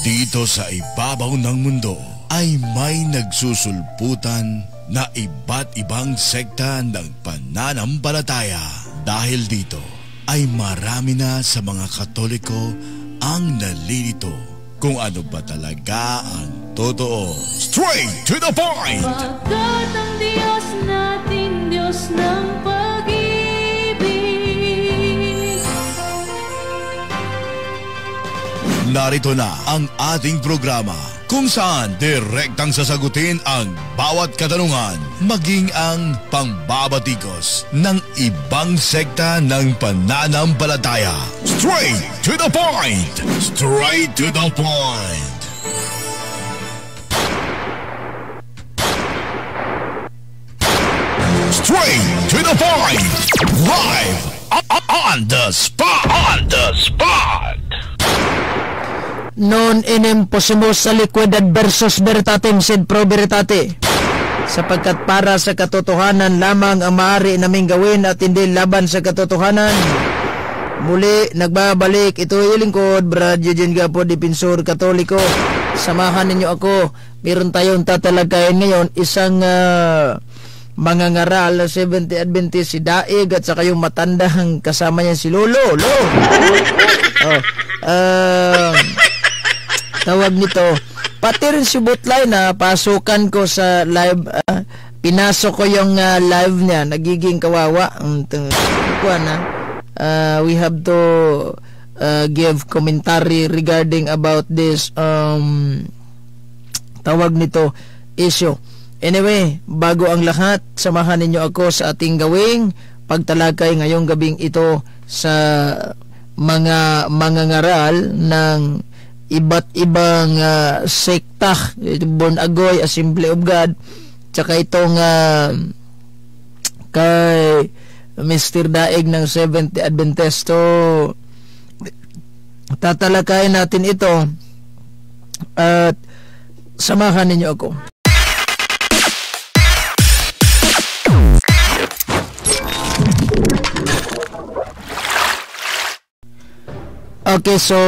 Dito sa ibabaw ng mundo ay may nagsusulputan na iba't ibang sekta ng pananampalataya. Dahil dito ay marami na sa mga Katoliko ang nalilito kung ano ba talaga ang totoo. Straight to the point! Pagkat ang Diyos natin, Diyos ng pag-ibig. Narito na ang ating programa kung saan direktang sasagutin ang bawat katanungan, maging ang pangbabatikos ng ibang sekta ng pananampalataya. Straight to the point! Straight to the point! Straight to the point! Live on the spot! On the spot! Non inimposimus sa liquidad versus veritatem sed pro veritate. Sapagkat para sa katotohanan lamang ang maaari naming gawin at hindi laban sa katotohanan. Muli, nagbabalik. Ito yung lingkod, Brad Eugene Gapo, Depinsor Katoliko. Samahan ninyo ako. Meron tayong tatalagayin ngayon, isang mangangaral na 70 Adventist, si Daig, at saka yung matandang kasama niya si Lolo. Tawag nito, pati rin si Butlay na pasukan ko sa live, pinasok ko yung live niya, nagiging kawawa. We have to give commentary regarding about this tawag nito issue. Anyway, bago ang lahat, samahan ninyo ako sa ating gawing pagtalakay ngayong gabing ito sa mga mangangaral ng iba't ibang sekta, Born Agoy, Assembly of God, tsaka itong kay Mr. Daig ng 70 Adventist. So, tatalakayin natin ito at samahan ninyo ako. Okay, so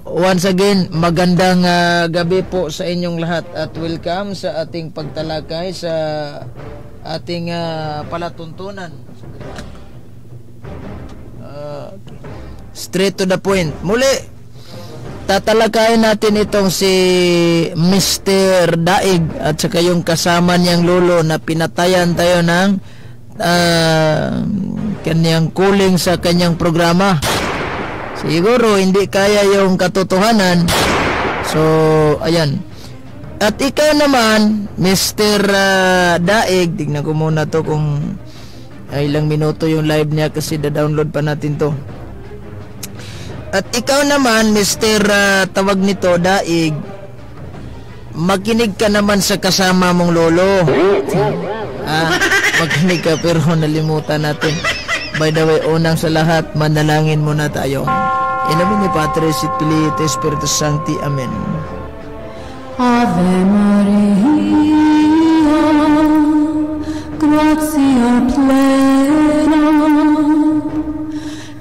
once again, magandang gabi po sa inyong lahat at welcome sa ating pagtalakay sa ating palatuntunan. Straight to the point. Muli, tatalakayin natin itong si Mr. Daig at saka yung kasama niyang lolo na pinatayan tayo ng kanyang kuling sa kanyang programa. Siguro hindi kaya yung katotohanan. So, ayan. At ikaw naman, Mr. Daig, tignan ko muna to kung ilang minuto yung live niya kasi da-download pa natin to. At ikaw naman, Mr. tawag nito, Daig, makinig ka naman sa kasama mong lolo. Makinig ka pero nalimutan natin. By the way, unang sa lahat, manalangin muna tayo. In nomine Patris et Filii et Spiritus Sancti. Amen. Ave Maria, gratia plena,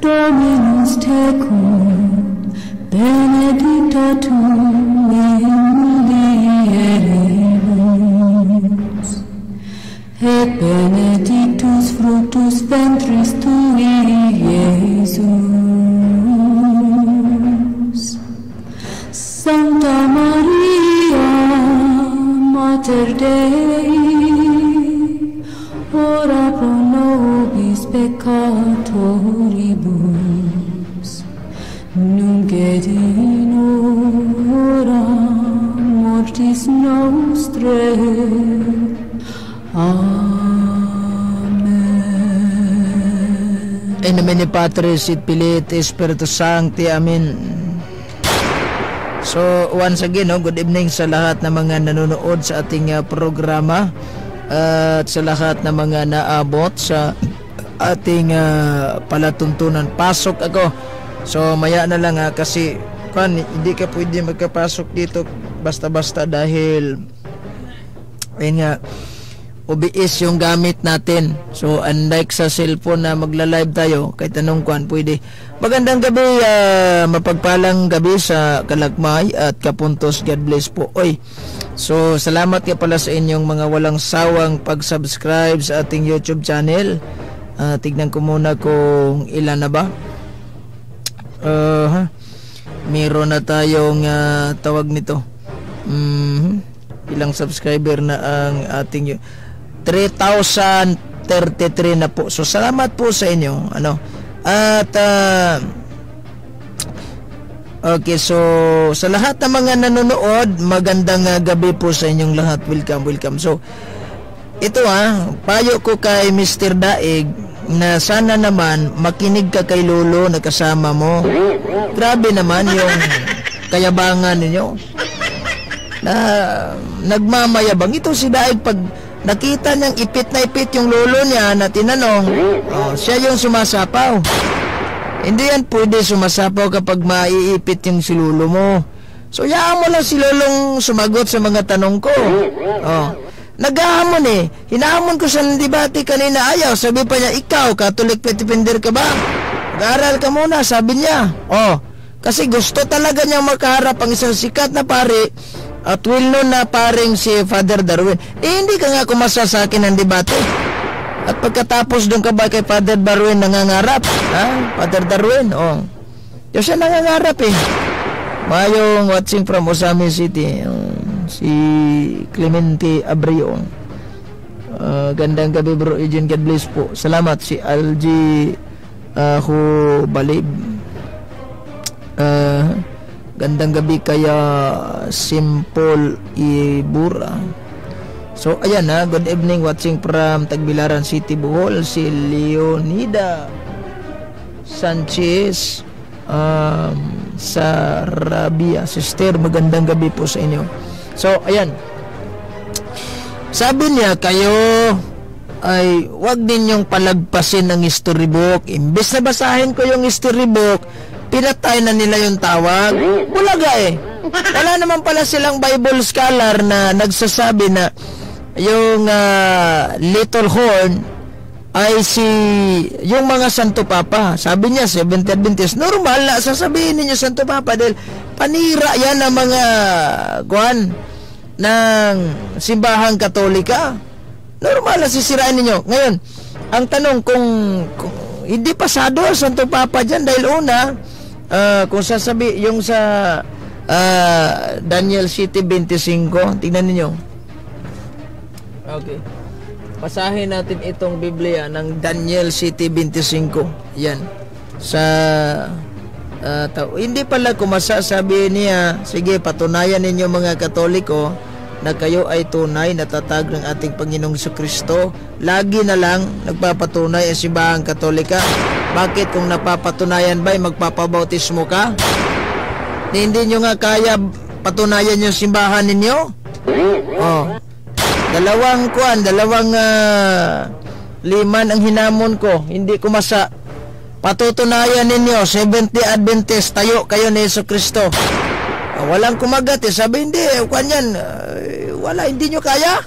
Dominus tecum, benedicta tu in mulieribus, et benedictus fructus ventris tui, Iesus. Santa Maria, Mater Dei, ora pro nobis peccatoribus, nunc et in hora mortis nostrae. Amen. In nomine Patris et Filii et Spiritus Sancti. Amen. So, once again, good evening sa lahat ng mga nanonood sa ating programa at sa lahat ng mga naabot sa ating palatuntunan. Pasok ako. So, maya na lang kasi hindi ka pwede magkapasok dito basta-basta dahil ayun nga, OBS yung gamit natin. So unlike sa cellphone na magla-live tayo, kahit anong kuan pwede. Magandang gabi, mapagpalang gabi sa Kalagmay at Kapuntos. God bless po. Oy. So salamat nga pala sa inyong mga walang sawang pag-subscribe sa ating YouTube channel. Tignan ko muna kung ilan na ba. Meron na tayong tawag nito. Ilang subscriber na ang ating 3,033 na po. So salamat po sa inyo. At okay, so sa lahat ng mga nanonood, magandang gabi po sa inyong lahat. Welcome. So ito payo ko kay Mr. Daig na sana naman makinig ka kay Lolo na kasama mo. Grabe naman yung kayabangan ninyo na nagmamayabang. Ito si Daig, pag nakita niyang ipit na ipit yung lolo niya na tinanong, siya yung sumasapaw. Hindi yan pwede sumasapaw kapag maiipit yung si lolo mo. So yaan mo lang si lolong sumagot sa mga tanong ko. Naghahamon hinahamon ko sa debate kanina, ayaw. Sabi pa niya, ikaw Catholic Pretender ka ba? Mag-aral ka muna, sabi niya. Kasi gusto talaga niyang makaharap ang isang sikat na pari at well-known na paring si Father Darwin. Hindi ka nga kumasa sa akin ng debate. At pagkatapos doon ka ba kay Father Darwin nangangarap? Father Darwin, Yung siya nangangarap Mayong watching from Osami City, si Clemente Abreu. Gandang gabi bro Eugene, God bless po. Salamat si Algie Hubalib. Gandang gabi kaya Simple Ibura. So ayan good evening, watching from Tagbilaran City, Bohol, si Leonida Sanchez Sarabia. Sister, magandang gabi po sa inyo. So ayan, sabi niya kayo ay wag ninyong palagpasin ang storybook. Imbes na basahin ko yung storybook, pinatay na nila yung tawag. Bulaga wala naman pala silang Bible scholar na nagsasabi na yung little horn ay yung mga Santo Papa. Sabi niya, Seventh Adventist. Normal na sasabihin ninyo Santo Papa dahil panira yan ng mga ng simbahang Katolika. Normal na sisirain ninyo. Ngayon, ang tanong kung hindi pasado Santo Papa dyan dahil una, kung sasabi yung sa Daniel City 25, tingnan niyo. Okay, basahin natin itong Biblia ng Daniel City 25. Yan sa hindi pala kumasa, sabi niya, sige patunayan ninyo mga Katoliko na kayo ay tunay na tatag ng ating Panginoong Jesucristo. Lagi na lang nagpapatunay ang simbahang Katolika. Bakit kung napapatunayan ba magpapabautismo ka? Hindi nyo nga kaya patunayan yung simbahan ninyo? Dalawang liman ang hinamon ko, hindi ko masa. Patutunayan ninyo, Seventh Day Adventist, tayo kayo ni Jesucristo. Walang kumagat sabi hindi, wala, hindi nyo kaya.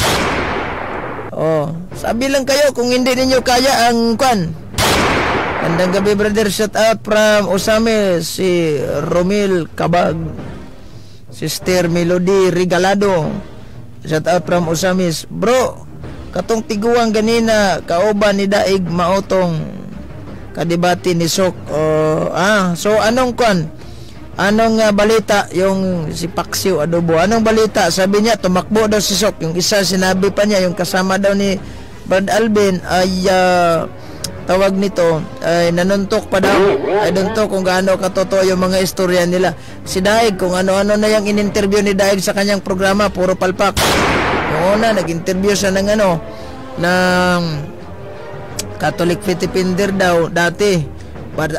Sabi lang kayo kung hindi ninyo kaya ang Andang gabi brother, shout out from Osame, si Romil Kabag, Sister Melody Regalado, shout out from Osamis. Bro, katong tiguang ganina kauban ni Daig maotong kadibati ni Sok. So anong balita yung si Paksiw Adobo? Anong balita? Sabi niya tumakbo daw si Sok. Yung isa sinabi pa niya, yung kasama daw ni Brad Alvin ay tawag nito ay nanuntok pa daw. I don't know kung gaano katotoo yung mga istorya nila. Si Daig, kung ano-ano na yung in-interview ni Daig sa kanyang programa, puro palpak. Noong una, nag-interview siya ng Catholic Pretender daw dati.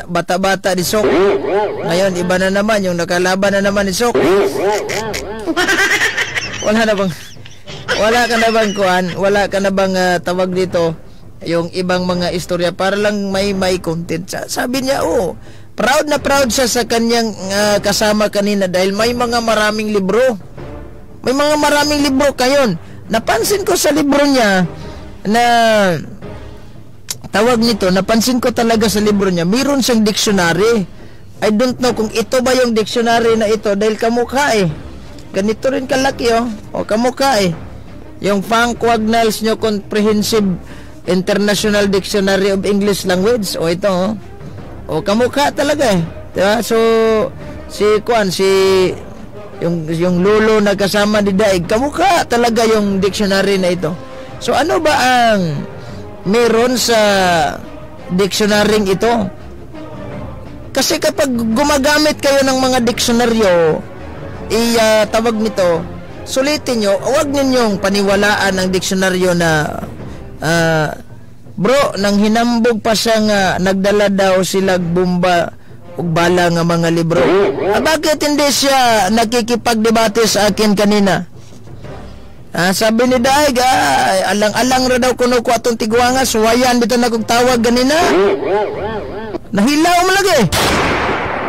Bata-bata ni Sok. Ngayon, iba na naman, yung nakalaban na naman ni Sok. Wala ka na bang tawag dito yung ibang mga istorya para lang may content. Sabi niya, proud na proud siya sa kanyang kasama kanina dahil may mga maraming libro. May mga maraming libro kayon. Napansin ko sa libro niya, na tawag nito, napansin ko talaga sa libro niya, mayroon siyang dictionary. I don't know kung ito ba yung dictionary na ito dahil kamukha eh. Ganito rin kalaki o kamukha eh. Yung Funk-Wagnalls New Comprehensive International Dictionary of English Language o ito o kamukha talaga eh. Diba? So yung lulo na kasama ni Daig, kamukha talaga yung dictionary na ito. So ano ba ang meron sa dictionary ito? Kasi kapag gumagamit kayo ng mga diksyonaryo, tawag nito, sulitin nyo, huwag ninyong paniwalaan ng diksyonaryo na bro, nang hinambog pa siya nga nagdala daw sila bomba ug bala nga mga libro. Bakit hindi siya nakikipagdebate sa akin kanina? Sabi ni Daig, alang-alang ra daw kuno ko atong tigwanga, suwayan dito na kong tawag ganina. Nahilaw mo lagi.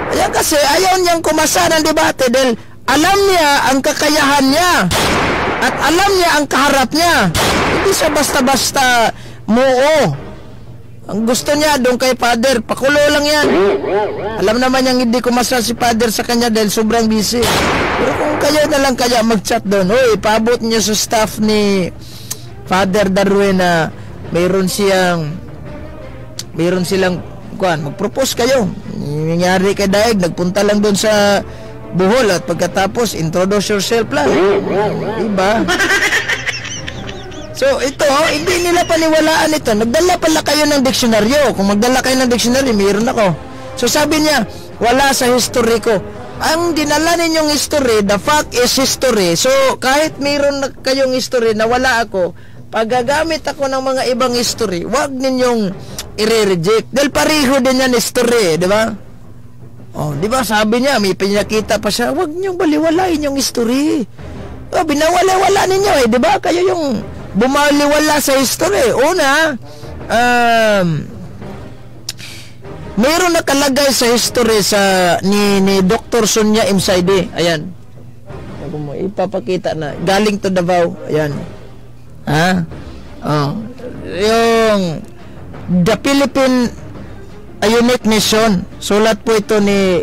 Kaya kasi ayaw niyang kumasa ng debate dahil alam niya ang kakayahan niya at alam niya ang kaharap niya. Hindi siya basta-basta muo. Ang gusto niya doon kay Father, pakulo lang yan. Alam naman niyang hindi kumasa si Father sa kanya dahil sobrang busy. Pero kung kayo na lang kaya mag-chat doon, paabot niyo sa staff ni Father Darwin na mayroon silang mag-propose kayo. Nangyari kay Daig, nagpunta lang doon sa Bohol at pagkatapos introduce yourself lang. Diba? So ito, hindi nila paniwalaan ito. Nagdala pala kayo ng diksyonaryo. Kung magdala kayo ng diksyonaryo, mayroon ako. So sabi niya, wala sa history ko. Ang dinala ninyong history, the fact is history. So kahit mayroon na kayong history na wala ako, pag gagamit ako ng mga ibang history, wag ninyong i-reject. Dahil pareho din yan history, di ba? Di ba sabi niya, may pinakita pa siya, wag niyong baliwalain yung history. Binawala-wala ninyo di ba? Kayo yung bumaliwala sa history. Una, mayroon nakalagay sa history ni Dr. Sonia Imsaide. Ayan. Ipapakita na. Galing to Davao. Ayan. Yung The Philippine a Unique Nation. Sulat po ito ni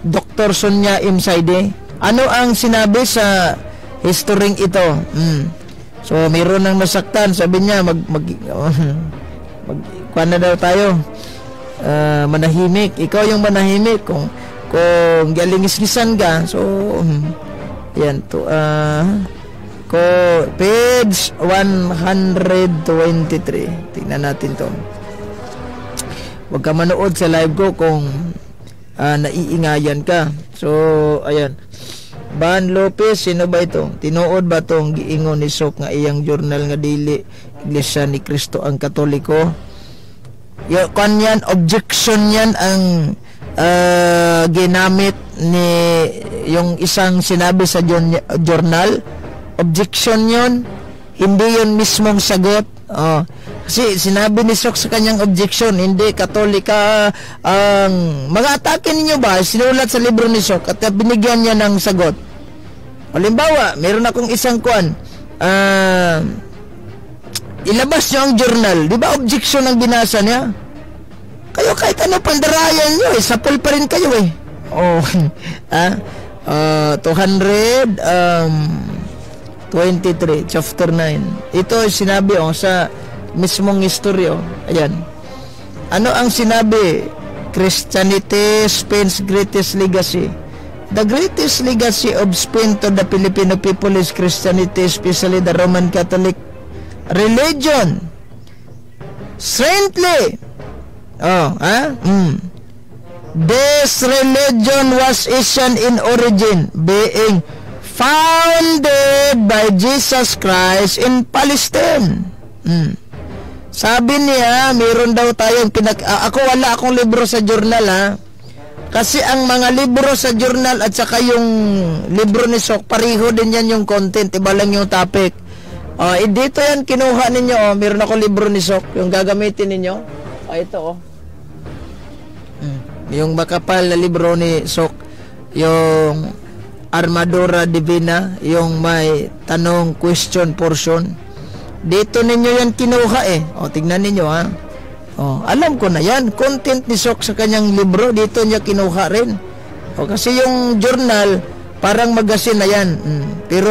Dr. Sonia Imsaide. Ano ang sinabi sa history ito? So, mayroon nang nasaktan. Sabi niya, kuha na daw tayo. Manahimik. Ikaw yung manahimik. Kung galingisgisan ka. So, yan to. Page 123. Tingnan natin to. Huwag ka manood sa live ko kung naiingayan ka. So, ayan. Ban Lopez, sino ba ito? Tinuod ba itong giingon ni Sok nga iyang journal nga dili Iglesia ni Cristo ang Katoliko? Kanyan, objection yan ang ginamit ni yung isang sinabi sa journal. Objection yun, hindi yun mismong sagot. Kasi sinabi ni Sok sa kanyang objection, hindi Katolika ang mga atake ninyo ba? Sinulat sa libro ni Sok at binigyan niya ng sagot. Halimbawa, meron akong isang ilabas niyo ang journal. Di ba objection ang binasa niya? Kayo kahit ano pandarayan niyo, sapul pa rin kayo . 223, chapter 9. Ito sinabi sa mismong istoryo. Ayan. Ano ang sinabi? Christianity, Spain's greatest legacy. The greatest legacy of Spain to the Filipino people is Christianity, especially the Roman Catholic religion. Saintly. This religion was Asian in origin, being founded by Jesus Christ in Palestine. Sabi niya, meron daw tayong ako wala akong libro sa journal kasi ang mga libro sa journal at saka yung libro ni Sok, pareho din yan yung content, iba lang yung topic. Dito yan kinuha ninyo. Meron ako libro ni Sok, yung gagamitin ninyo. Ito yung makapal na libro ni Sok, yung Armadura Divina, yung may tanong question portion. Dito ninyo yan kinuha eh. O, tignan ninyo ha. O, alam ko na yan. Content ni Sok sa kanyang libro, dito niya kinuha rin. O, kasi yung journal, parang magazine na yan. Pero,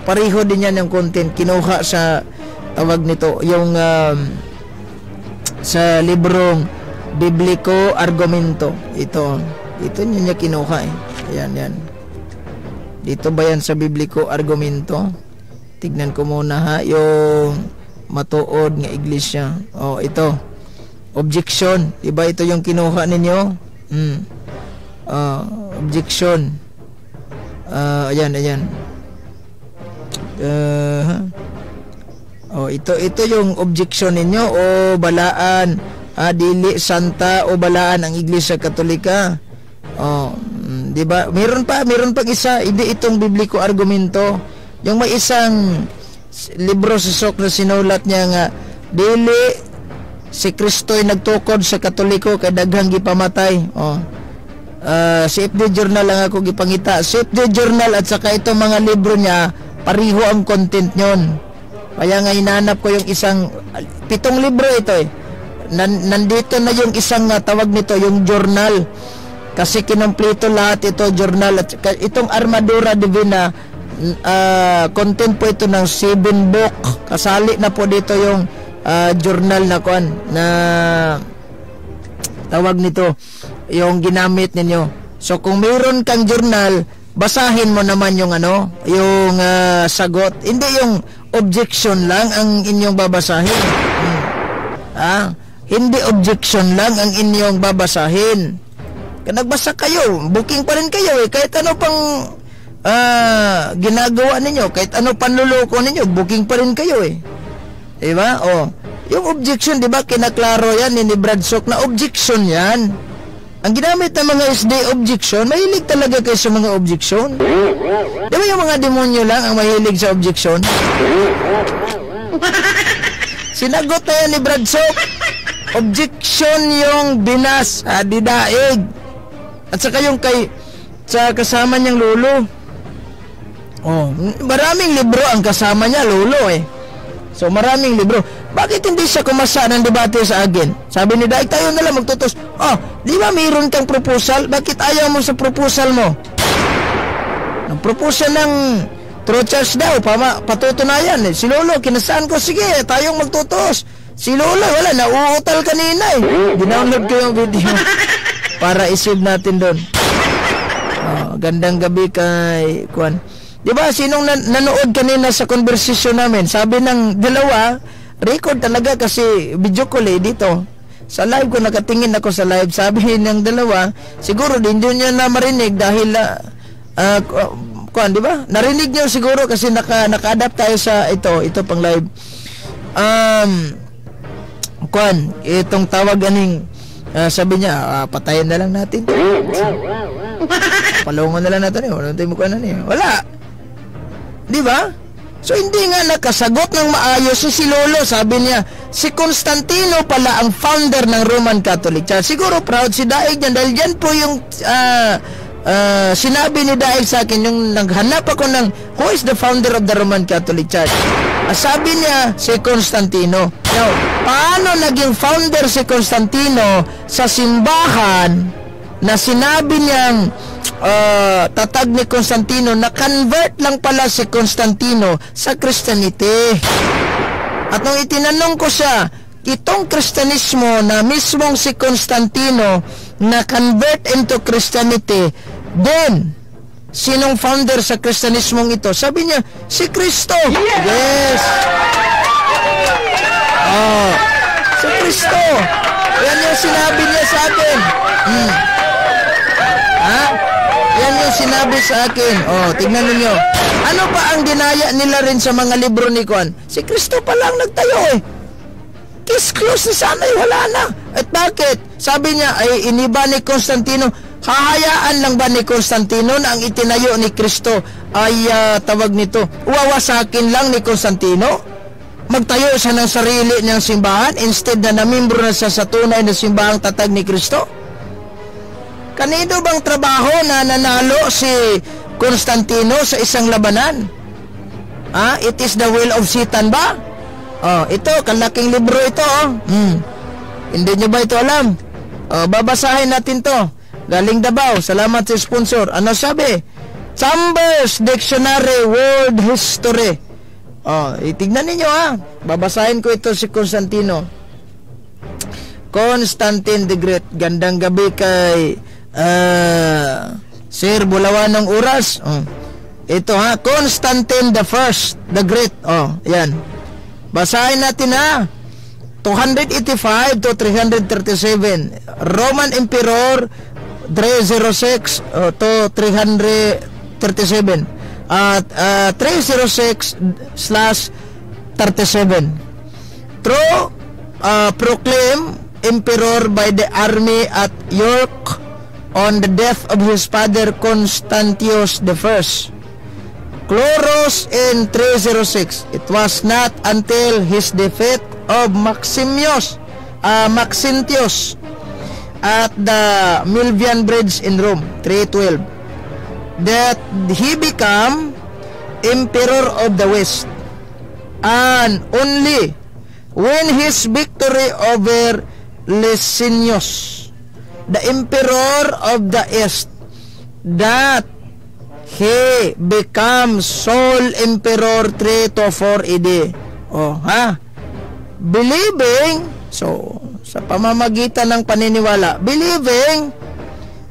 pareho din yan yung content. Kinuha sa, tawag nito, yung, sa librong Bibliko Argumento. Ito niya kinuha eh. Yan. Dito ba yan sa Bibliko Argumento? Tignan ko muna ha, yung matuod nga iglesia. O, ito. Objection. Diba ito yung kinuha ninyo? Objection. Ayan. Ito yung objection ninyo. O, balaan. Dili santa o balaan ang Iglesia Katolika. Diba? Meron pang isa. Hindi itong Bibliko Argumento. Yung may isang libro sa Sok na sinulat niya nga, dili si Kristo'y nagtukod sa Katoliko kay daghang gipamatay. CFD Journal lang ako gipangita. CFD Journal at saka itong mga libro niya, pariho ang content nyon. Kaya nga hinanap ko yung isang 7 libro ito eh. Nandito na yung isang tawag nito, yung journal. Kasi kinumpleto lahat ito, journal. At itong Armadura Divina, content po ito ng 7 book. Kasali na po dito yung journal na kuan na tawag nito, yung ginamit ninyo. So kung mayroon kang journal, basahin mo naman yung yung sagot. Hindi yung objection lang ang inyong babasahin. Hindi objection lang ang inyong babasahin. Kung nagbasa kayo, booking pa rin kayo eh. Kahit ano pang ginagawa ninyo, kahit ano panluloko ninyo, booking pa rin kayo eh. Diba? Yung objection, diba, kinaklaro yan ni Brad Sok na objection yan. Ang ginamit ng mga SD objection, mahilig talaga kayo sa mga objection. Diba yung mga demonyo lang ang mahilig sa objection? Sinagot na yan ni Brad Sok. Objection yung binas, didaig. At saka yung sa kasama niyang lolo. Maraming libro ang kasama niya, lolo eh. So maraming libro. Bakit hindi siya kumasa ng debate sa akin? Sabi ni Daig, tayo na lang magtutos. Di ba mayroon kang proposal? Bakit ayaw mo sa proposal mo? Ang proposal ng True Church daw, patutunayan eh. Si Lolo, kinasaan ko, sige, tayong magtutos. Si Lolo, wala, nauutal kanina eh. Dinownload ko yung video para isave natin doon. Gandang gabi kay Kwan. Diba, sinong nanood kanina sa conversation namin? Sabi ng dalawa, record talaga kasi video call eh dito. Sa live ko, nakatingin ako sa live. Sabi ng dalawa, siguro din doon niya na marinig dahil Kwan, diba? Narinig niyo siguro kasi naka-adapt tayo sa ito pang live. Kwan, itong tawag sabi niya, patayin na lang natin. Palungon na lang natin eh. Wala tayo mukha na niya. Wala. Diba? So hindi nga nakasagot ng maayos si Lolo. Sabi niya, si Constantino pala ang founder ng Roman Catholic Church. Siguro proud si Daig niyan dahil yan po yung sinabi ni Daig sa akin yung naghanap ako ng who is the founder of the Roman Catholic Church. Sabi niya si Constantino. Now, paano naging founder si Constantino sa simbahan na sinabi niyang tatag ni Constantino na convert lang pala si Constantino sa Christianity? At nung itinanong ko siya, itong Kristyanismo na mismong si Constantino na convert into Christianity, then sinong founder sa Kristyanismong ito? Sabi niya, si Kristo. Yes. Si Kristo. Yan yung sinabi niya sa akin. Yan yung sinabi sa akin. Tignan ninyo. Ano pa ang dinaya nila rin sa mga libro ni Kwan? Si Kristo pa lang nagtayo eh. Case close na sana, wala na. At bakit? Sabi niya, ay iniba ni Constantino. Hahayaan lang ba ni Constantino na ang itinayo ni Kristo ay tawag nito, wawasakin lang ni Constantino? Magtayo siya ng sarili niyang simbahan instead na namimbro na siya sa tunay na simbahang tatag ni Kristo? Kanino bang trabaho na nanalo si Constantino sa isang labanan? It is the will of Satan ba? Ito, kalaking libro ito, Hindi nyo ba ito alam? Babasahin natin to. Galing Davao. Salamat sa sponsor. Ano sabi? Chambers Dictionary World History. Itignan ninyo, Babasahin ko ito si Constantino. Constantine the Great. Gandang gabi kay Sir Bulawan ng Oras. Ito, Constantine the First, the Great. Yan. Basahin natin, 285 to 337. Roman Emperor 306 to 337. At 306/37. True, proclaim Emperor by the army at York on the death of his father Constantius the First. Chlorus in 306. It was not until his defeat of Maxentius at the Milvian Bridge in Rome 312 that he became Emperor of the West, and only when his victory over Licinius, the Emperor of the East, that he becomes sole Emperor 3 to 4 AD. Believing, so sa pamamagitan ng paniniwala, believing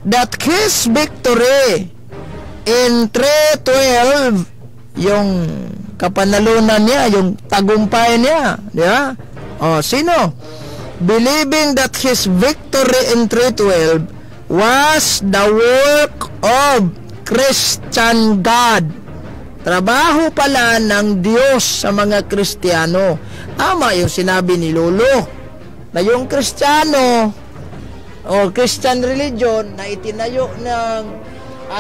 that his victory in 312, yung kapanalunan niya, yung tagumpay niya, di ba? Sino? Believing that his victory in 312 was the work of Christian God. Trabaho pala ng Diyos sa mga Kristiyano. Tama yung sinabi ni Lolo na yung Kristiyano o Christian religion na itinayo ng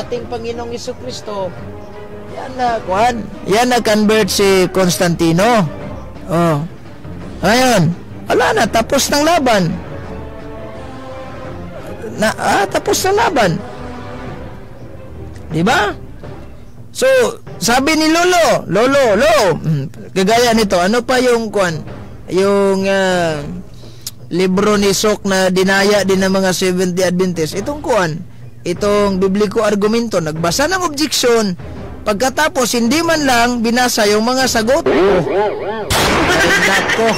ating Panginoong Jesucristo, yan na convert si Constantino. Ngayon, wala na, tapos ng laban. Tapos ng laban. Diba? So, sabi ni Lolo, kagaya nito, ano pa yung yung libro ni Sok na dinaya din ng mga Seventh-day Adventist, itong bibliko argumento, nagbasa ng objection, pagkatapos hindi man lang binasa yung mga sagot. Nako.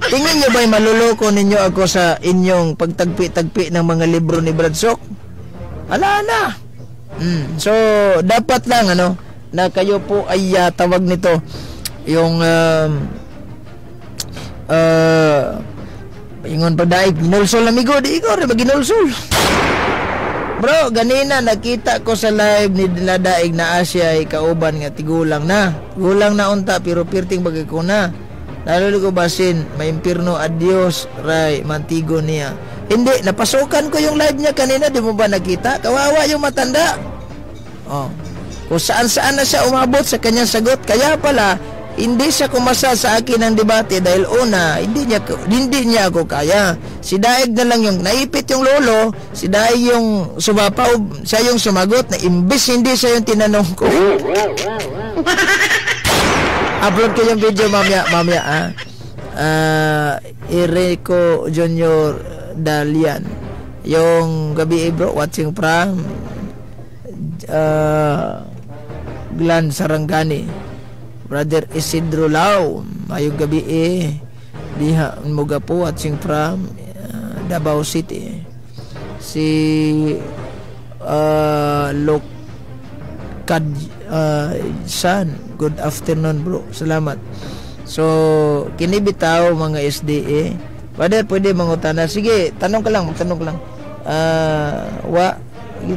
Tingin nyo ba'y maluloko ninyo ako sa inyong pagtagpi-tagpi ng mga libro ni Brad Sok? Ala na. So, dapat lang, na kayo po ay tawag nito, yung, ingon pa daig, ginulsol amigo, di ikaw rin maginulsol. Bro, ganina, nakita ko sa live ni Daig na Asya ay kauban nga, tigulang na unta, pero pirting bagay ko na. Lalo ko basin, may impirno, adios, ray, mantigo niya. Hindi, napasukan ko yung live niya kanina, di mo ba nakita? Kawawa yung matanda. Kung saan-saan na siya umabot sa kanyang sagot. Kaya pala, hindi siya kumasa sa akin ng debate dahil una, hindi niya ako kaya. Si Daig na lang yung naipit yung Lolo, si Daig yung sumapaw, siya yung sumagot na imbis hindi siya yung tinanong ko. Upload ko yung video mamaya. Irico Junior Dalian, yung gabi bro, watching from Glan Sarangani. Brother Isidro Lau, mayong gabi diha mga po watching from Davao City. Si Lokad San, good afternoon bro, salamat. So kini bitaw mga SDA, brother, pwede mangutana, sige, tanong ka lang.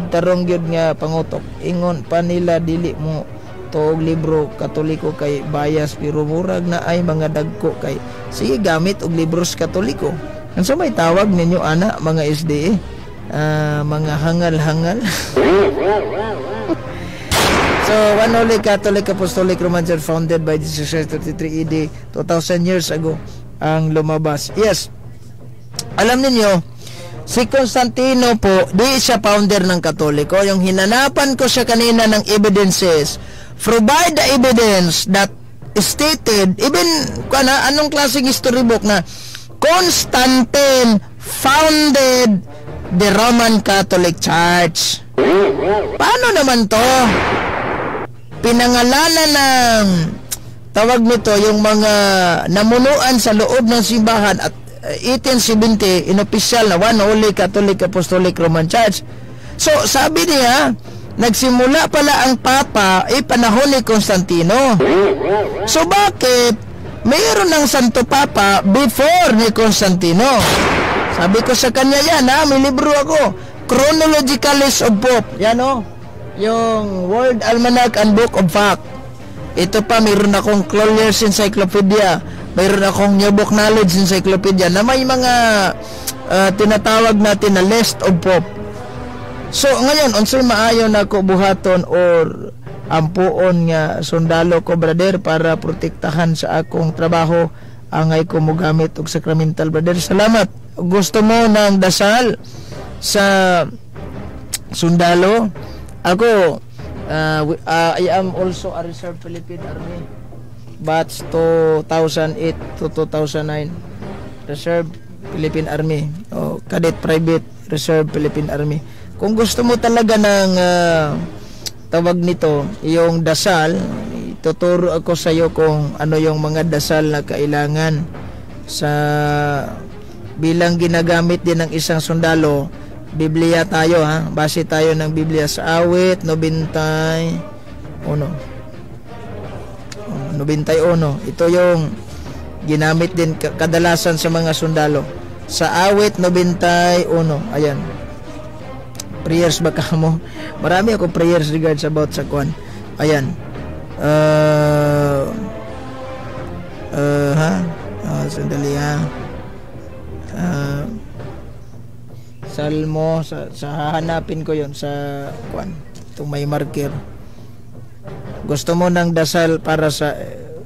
Tarong gyud nga pangutok, ingon pa nila dili mo tuog libro Katoliko kay bias, pero murag na ay mga dagko kay sige gamit og libros Katoliko. Unsa may tawag ninyo ana mga SDA? Mga hangal-hangal. So, one holy Catholic Apostolic Roman Church founded by Jesus Christ 33 AD, 2,000 years ago ang lumabas. Yes. Alam niyo, si Constantino po, di siya founder ng Katoliko. Yung hinanapan ko siya kanina ng evidences, provide the evidence that stated, even anong klaseng storybook na Constantine founded the Roman Catholic Church. Paano naman to? Pinangalanan ng tawag nito yung mga namunuan sa loob ng simbahan at 1870 inopisyal na One Holy Catholic Apostolic Roman Church. So sabi niya, nagsimula pala ang Papa panahon ni Constantino. So bakit mayroon ng Santo Papa before ni Constantino? Sabi ko sa kanya yan, may libro ako, Chronological List of Pope. Yan yung World Almanac and Book of Fact. Ito pa, mayroon akong Collier's Encyclopedia, mayroon akong New Book Knowledge Encyclopedia na may mga tinatawag natin na List of Pope. So ngayon, unsay maayo na ko buhaton or ampuon nga sundalo ko, brother, para protektahan sa akong trabaho, angay ko mogamit og sacramental, brother. Salamat. Gusto mo ng dasal sa sundalo? Ako, I am also a Reserve Philippine Army, batch 2008 to 2009. Reserve Philippine Army, Cadet Private Reserve Philippine Army. Kung gusto mo talaga ng tawag nito, yung dasal, ituturo ako sa iyo kung ano yung mga dasal na kailangan sa bilang ginagamit din ng isang sundalo. Biblia tayo, base tayo ng Biblia sa Awit 91. Ito yung ginamit din kadalasan sa mga sundalo sa Awit 91. Ayan, prayers baka mo, marami ako prayers regards about sa kwan. Ayan, sandali Salmo, sa hahanapin ko yon sa kwan, itong may marker. Gusto mo ng dasal para sa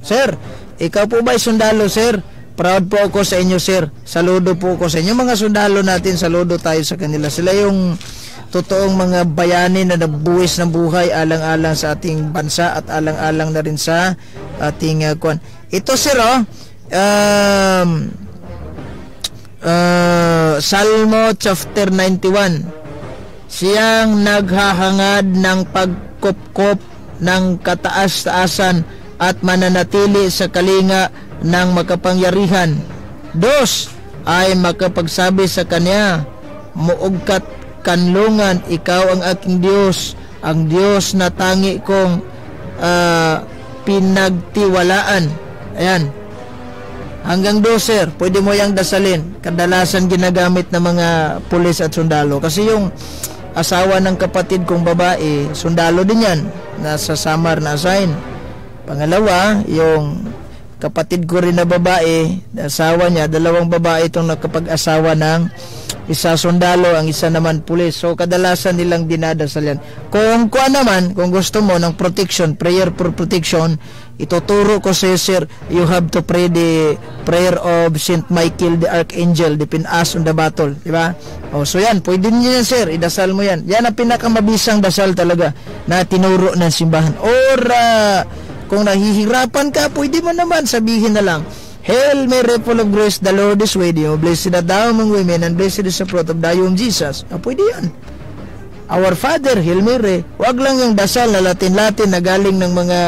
sir, ikaw po ba ay sundalo, sir? Proud po ako sa inyo, sir. Saludo po ako sa inyo mga sundalo natin. Saludo tayo sa kanila. Sila yung totoong mga bayani na nabuwis ng buhay alang-alang sa ating bansa at alang-alang na rin sa ating kwan. Ito, sir, Salmo chapter 91. Siyang naghahangad ng pagkupkop ng kataas-taasan at mananatili sa kalinga ng makapangyarihan. 2, ay makapagsabi sa kanya, muugkat kanlungan, ikaw ang aking Diyos, ang Diyos na tangi kong pinagtiwalaan. Ayan. Hanggang 2, sir, pwede mo yang dasalin. Kadalasan ginagamit ng mga pulis at sundalo. Kasi yung asawa ng kapatid kong babae, sundalo din yan. Nasa Samar na assign. Pangalawa, yung kapatid ko rin na babae, asawa niya, 2 babae itong nakapag-asawa ng isa sundalo, ang isa naman pulis. So kadalasan nilang dinadasal yan. Kung naman, kung gusto mo ng protection, prayer for protection, ituturo ko sa sir, you have to pray the prayer of Saint Michael the Archangel, depend us on the battle, di ba? So yan, pwede niyo yan, sir, idasal mo yan. Yan ang pinakamabisang dasal talaga na tinuro ng simbahan. Or kung nahihirapan ka, pwede mo naman sabihin na lang, Hail Mary, full of grace, the Lord is with you. Blessed art thou among women, and blessed is the fruit of thy womb, Jesus. Pwede yan. Our Father, Hail Mary. Huwag lang yung dasal na Latin-Latin na galing ng mga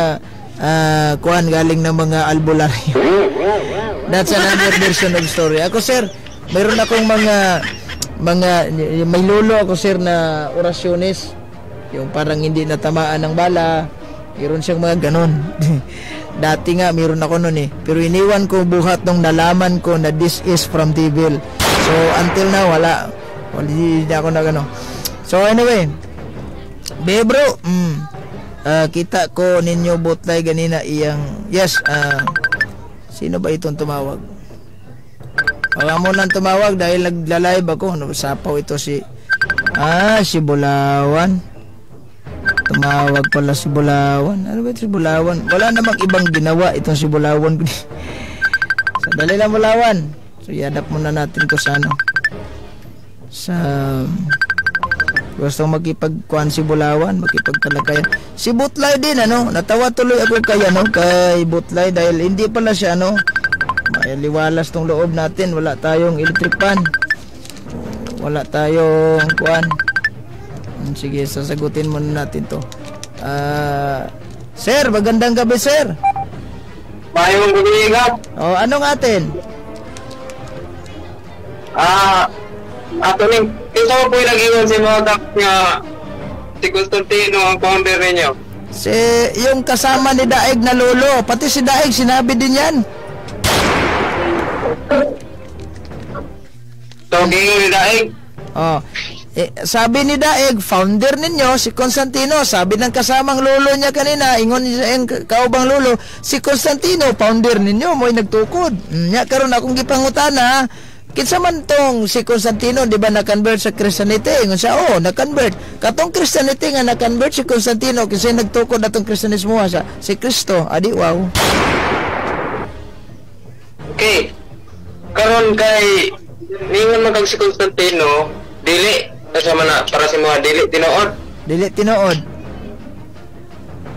galing ng mga albularyo. That's another version of story. Ako, sir, mayroon akong mga may lulo ako, sir, na orasyones. Yung parang hindi natamaan ng bala. Mayroon siyang mga ganon. Dati nga, mayroon ako nun Pero iniwan ko buhat nung nalaman ko na this is from devil. So, until now, wala. Hindi ako na gano'n. So, anyway. Bebro, kita ko ninyo butlay ganina iyang, yes, sino ba itong tumawag? Wala mo nang tumawag dahil nagla-live ako. Sapaw ito si Bulawan. Tumawag pala si Bulawan. Ano ba ito si Bulawan? Wala namang ibang ginawa itong si Bulawan. Dali lang, Bulawan. So, iadap muna natin ko sa Gusto makipagkuan si Bulawan, makipagtalakayan. Si Butlay din, natawa tuloy ako kay Butlay dahil hindi pala siya, may liwalas tong loob natin. Wala tayong electric fan. Wala tayong kuan. Sige, sasagutin muna natin to. Sir, magandang gabi, sir. Mayroong gumigat. Anong atin? Ato ning ito po yung nag-iwan si mga nga si Constantino ang founder ninyo. Yung kasama ni Daig na lolo, pati si Daig sinabi din yan. Gingon ni Daig. Sabi ni Daig, founder ninyo si Constantino. Sabi ng kasamang lolo niya kanina, ingon niya kaubang lolo, si Constantino founder ninyo, mo'y nagtukod. Nya karon akong gipangutana, kinsa man tong si Constantino, di ba na-convert sa Christianity? Ingon siya, na-convert. Katong Christianity nga na-convert si Constantino kasi nagtukod atong Kristiyanismo sa si Kristo. Adi, wow. Okay. Karon kay ningon man kag si Constantino, dili kasama na para si mga dili tinuod. Dili tinuod.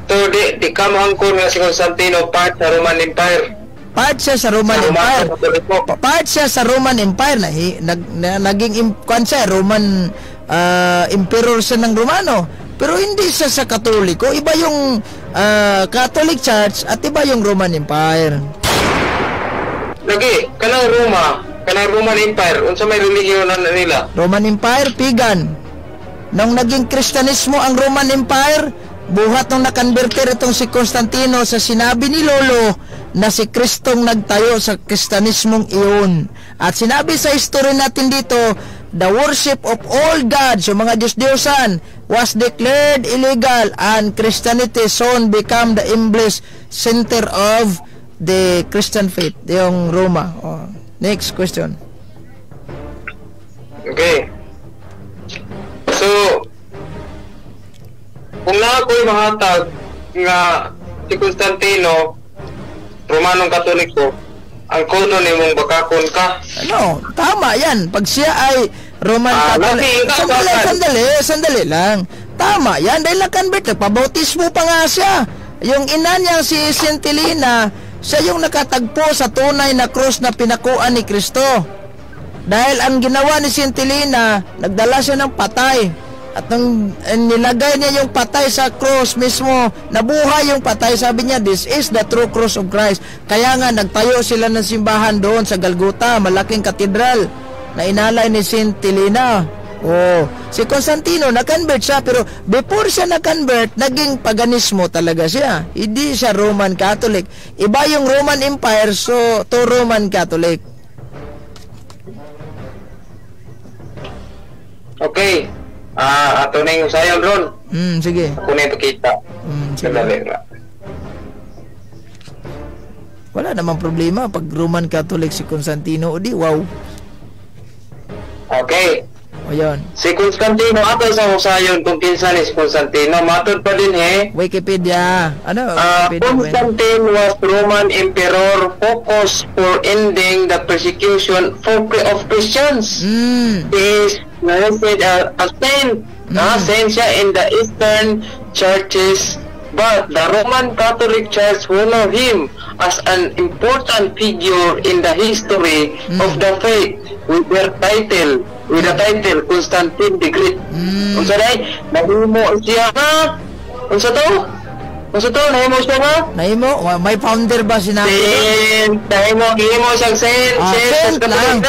So di ka maangkon nga si Constantino part sa Roman Empire. Part siya sa Roman Empire. Part siya sa Roman Empire naging Roman emperor siya ng Romano. Pero hindi siya sa Katoliko. Iba yung Catholic Church at iba yung Roman Empire. Lagi, kanang Roman Empire, unsa may relihiyon nila? Roman Empire, pagan. Nung naging Kristyanismo ang Roman Empire, buhat nung nakonverter itong si Constantino sa sinabi ni Lolo na si Kristong nagtayo sa Kristyanismong iyon. At sinabi sa history natin dito, the worship of all gods, yung mga Diyos-Diyosan, was declared illegal and Christianity soon become the emblem center of the Christian faith, yung Roma. Next question. Okay. So, kung na ako'y mahatag nga si Constantino Romanong Katoliko, ang kono ni mong bakakon ka. Tama yan. Pag siya ay Roman Catholic. Sandali lang. Tama yan. Dahil na-convert, nagpabautismo pa nga siya. Yung ina niya si Sintilina, siya yung nakatagpo sa tunay na krus na pinakuan ni Kristo. Dahil ang ginawa ni Sintilina, nagdala siya ng patay. At nung nilagay niya yung patay sa cross mismo, nabuhay yung patay. Sabi niya, this is the true cross of Christ. Kaya nga, nagtayo sila ng simbahan doon sa Golgotha, malaking katedral na inalay ni Saint Helena. Si Constantino, na-convert siya, pero before siya na-convert, naging paganismo talaga siya. Hindi siya Roman Catholic. Iba yung Roman Empire, so to Roman Catholic. Okay. Ato na yung sayang ron. Sige. Ako na ipakita. Sige. Wala namang problema pag Roman Catholic si Constantino. O di, wow. Okay. O yan. Si Constantino, ato sa husayon kung kinsa ni si Constantino. Matod pa din Wikipedia. Constantine was Roman emperor focused for ending the persecution of Christians. He is said a saint. Saint siya in the Eastern churches, but the Roman Catholic Church honor him as an important figure in the history of the faith with the title Constantine the Great. Unsa day? Nahimo siya ha? Unsa to? Nahimo siya ha? Nahimo? May founder ba sinabi? Nahimo siyang saint. Saint lang.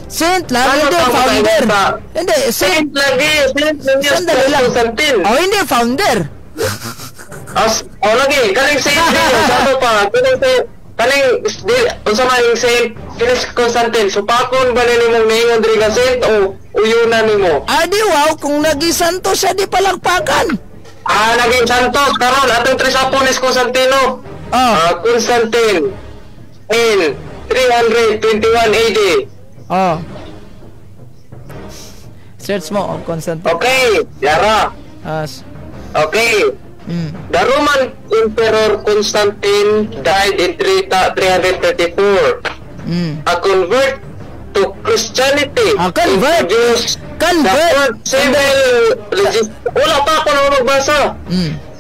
Saint lang, hindi founder. Hindi, saint lagi. Sandali lang. Hindi founder. Lagi. Kaling saint niyo. Sabi pa. Kaling, unsa man yung saint, kinis Constantine, so pakon ba na nimong naingon diri ka saint o uyunan nimo? Di wow, kung naging santo siya, di palakpakan. Naging santos, karon atong trisapon is Constantino. Constantine in 321 AD. Search mo, Constantine. Okay, yara. Okay. The Roman Emperor Constantine died in 334. A convert to Christianity introduced Convert. Wala pa ako na magbasa.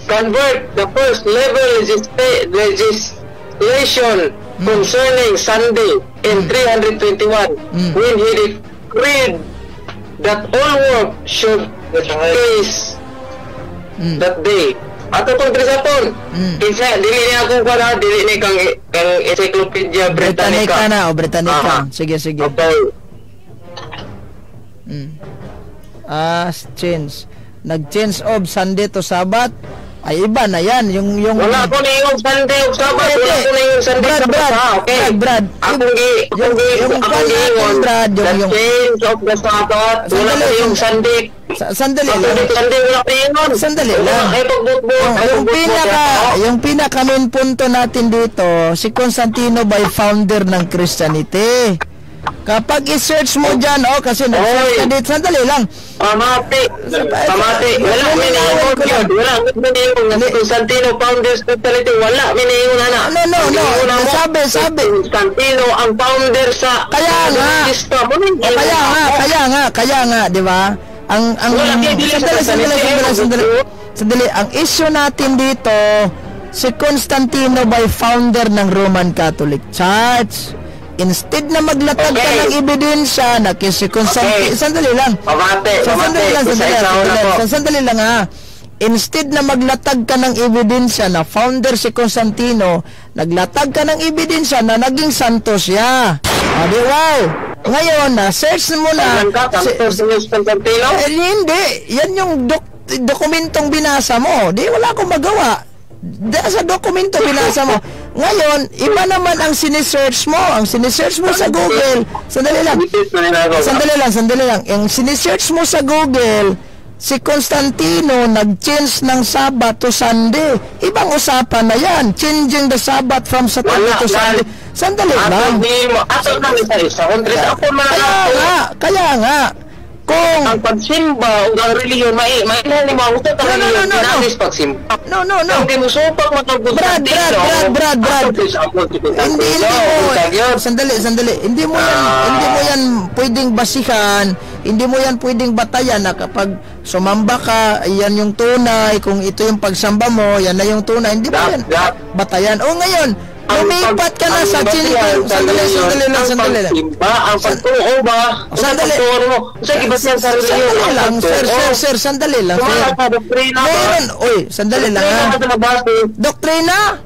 Convert the first level legislation concerning Sunday in 321 when he decreed that all work should cease that day. Ato kong trisapon. Kisa, dili niya akong para, dili niya kang Encyclopedia Britannica. Britannica. Sige. Okay. Change. Nag-change of Sunday to Sabbath. Ay, iba na yan. Yung... Wala ko na yung Sunday o Sabbath. Wala ko na yung Sunday Sabbath. Okay. Brad. Akong giingon. The change of the Sabbath. Wala ko yung Sunday. Sandali lang. Sunday wala ko yun. Sandali lang. Yung pinaka-main punto natin dito, si Constantino by founder ng Christianity. Kapag i-search mo dyan, kasi nag-search ka dito, sandali lang. Pamati. Wala minayong yun. Wala minayong. Constantino founders Christianity. Wala minayong na. No. Sabi. Constantino ang founder sa... Kaya nga, di ba? Sandali. Ang issue natin dito, si Constantino by founder ng Roman Catholic Church. Instead na maglatag ka ng ebidensya na si Constantino, sandali lang. Sandali lang ha. Instead na maglatag ka ng ebidensya na founder si Constantino, naglatag ka ng ebidensya na naging santo siya. Di wow. Ngayon na search mo na. Hindi, yan yung dokumentong binasa mo. Di wala akong magawa. Sa dokumento binasa mo. Ngayon, iba naman ang sinesearch mo. Ang sinesearch mo sa Google. Sandali lang. Ang sinesearch mo sa Google, si Constantino nag-change ng Sabbath to Sunday. Ibang usapan na yan. Changing the Sabbath from Saturday to Sunday. Sandali lang. Kaya nga. Kung ang pagsimba o ang reliyon, mainan ni mga utot ang reliyon, pinanis pagsimba. No. Hindi mo supak Brad. Sandali. Hindi mo yan pwedeng basihan, hindi mo yan pwedeng batayan na kapag sumamba ka, yan yung tunay, kung ito yung pagsamba mo, yan na yung tunay, hindi mo yan batayan. O ngayon, lumipat ka na sa chinipan. Sandali lang. Ang pagtuo ba? Sandali lang, sir. Sandali lang. Meron, sandali lang ha. Doktrina?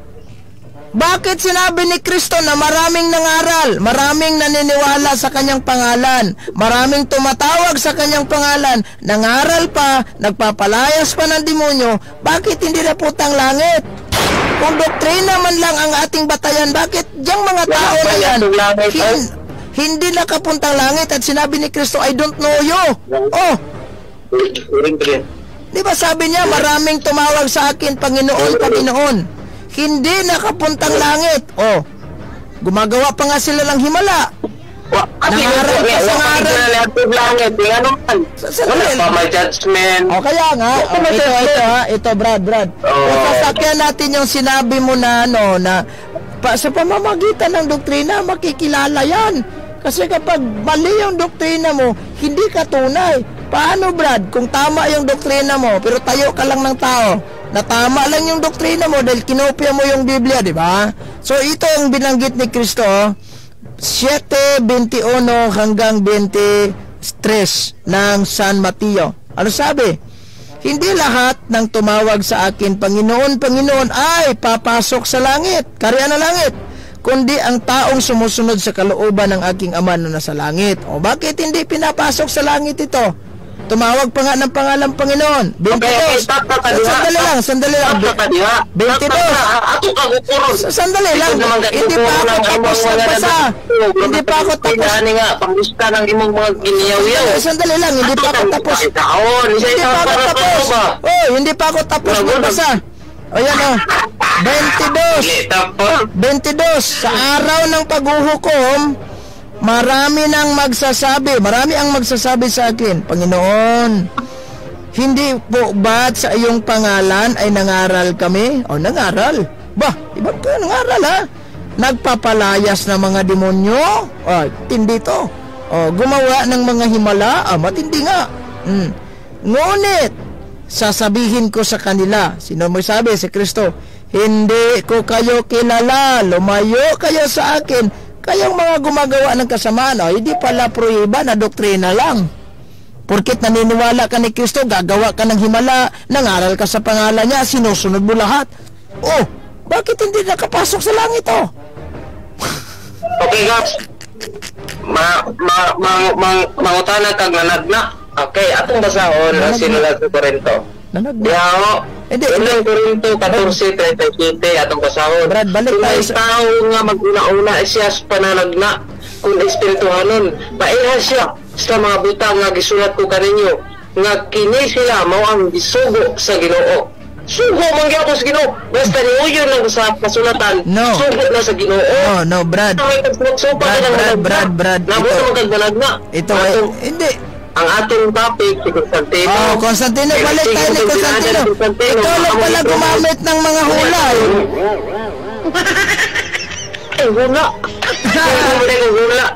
Bakit sinabi ni Kristo na maraming nangaral, maraming naniniwala sa kanyang pangalan, maraming tumatawag sa kanyang pangalan, nangaral pa, nagpapalayas pa ng demonyo, bakit hindi naputang langit? Kung doktrina man lang ang ating batayan, bakit diyang mga tao na yan hindi nakapuntang langit at sinabi ni Kristo, I don't know you. Di ba sabi niya, maraming tumawag sa akin, Panginoon. Hindi nakapuntang langit. Gumagawa pa nga sila ng himala. Nangaral pa sa ngaral. Wala pa may judgment. Kaya nga. Ito, Brad. Sasakyan natin yung sinabi mo na, sa pamamagitan ng doktrina, makikilala yan. Kasi kapag mali yung doktrina mo, hindi ka tunay. Paano, Brad? Kung tama yung doktrina mo, pero tayo ka lang ng tao, na tama lang yung doktrina mo dahil kinopya mo yung Biblia, di ba? So, ito ang binanggit ni Kristo, 7:21 hanggang 23 ng San Mateo. Ano sabi? Hindi lahat ng tumawag sa akin, Panginoon, Panginoon, ay papasok sa langit, karya na langit, kundi ang taong sumusunod sa kalooban ng aking Ama na nasa langit. Bakit hindi pinapasok sa langit ito? Tumawag pa nga ng pangalang Panginoon. 22. Sandali lang. 22. Sandali lang. Hindi pa ako tapos nagbasa. Hindi pa ako tapos. Pangusta ng imong mga giniyaw-yaw. Sandali lang. Hindi pa ako tapos. Hindi pa ako tapos nagbasa. Ayan 22. Sa araw ng paghuhukom, marami ang magsasabi sa akin, Panginoon, hindi po ba't sa iyong pangalan ay nangaral kami? Nangaral? Ibang ka nangaral ha? Nagpapalayas ng mga demonyo? Tindi to. gumawa ng mga himala, matindi nga. Ngunit, sasabihin ko sa kanila, sino mo sabi? Si Kristo, hindi ko kayo kilala, lumayo kayo sa akin. Kayong mga gumagawa ng kasamaan, hindi pala prohiba na doktrina lang. Porkit naniniwala ka ni Kristo, gagawa ka ng himala, nangaral ka sa pangalan niya, sinusunod mo lahat. Bakit hindi nakapasok sa langit Okay guys, mangutana kag nanagna. Okay, atong basahon ang sinulat sa Korinto. Nanagna? Hindi. Korinto 14:37 atong basahon. Brad, balik tayo sa tao nga mag-una-una siya sa pananagna kung espirituhanon. Pailha siya sa mga butang nga gisulat ko kaninyo nga kini sila mao ang gisugo sa Ginoo. Sugo man gyud sa Ginoo. Basta niuyon lang sa kasulatan. No. Sugo na sa Ginoo. No, Brad. Brad. Ito hindi. Ang atong topic si Constantino. Constantino, balik tayo ni Constantino. Ikaw lang pala gumamit ng mga hula. Hula. Hula.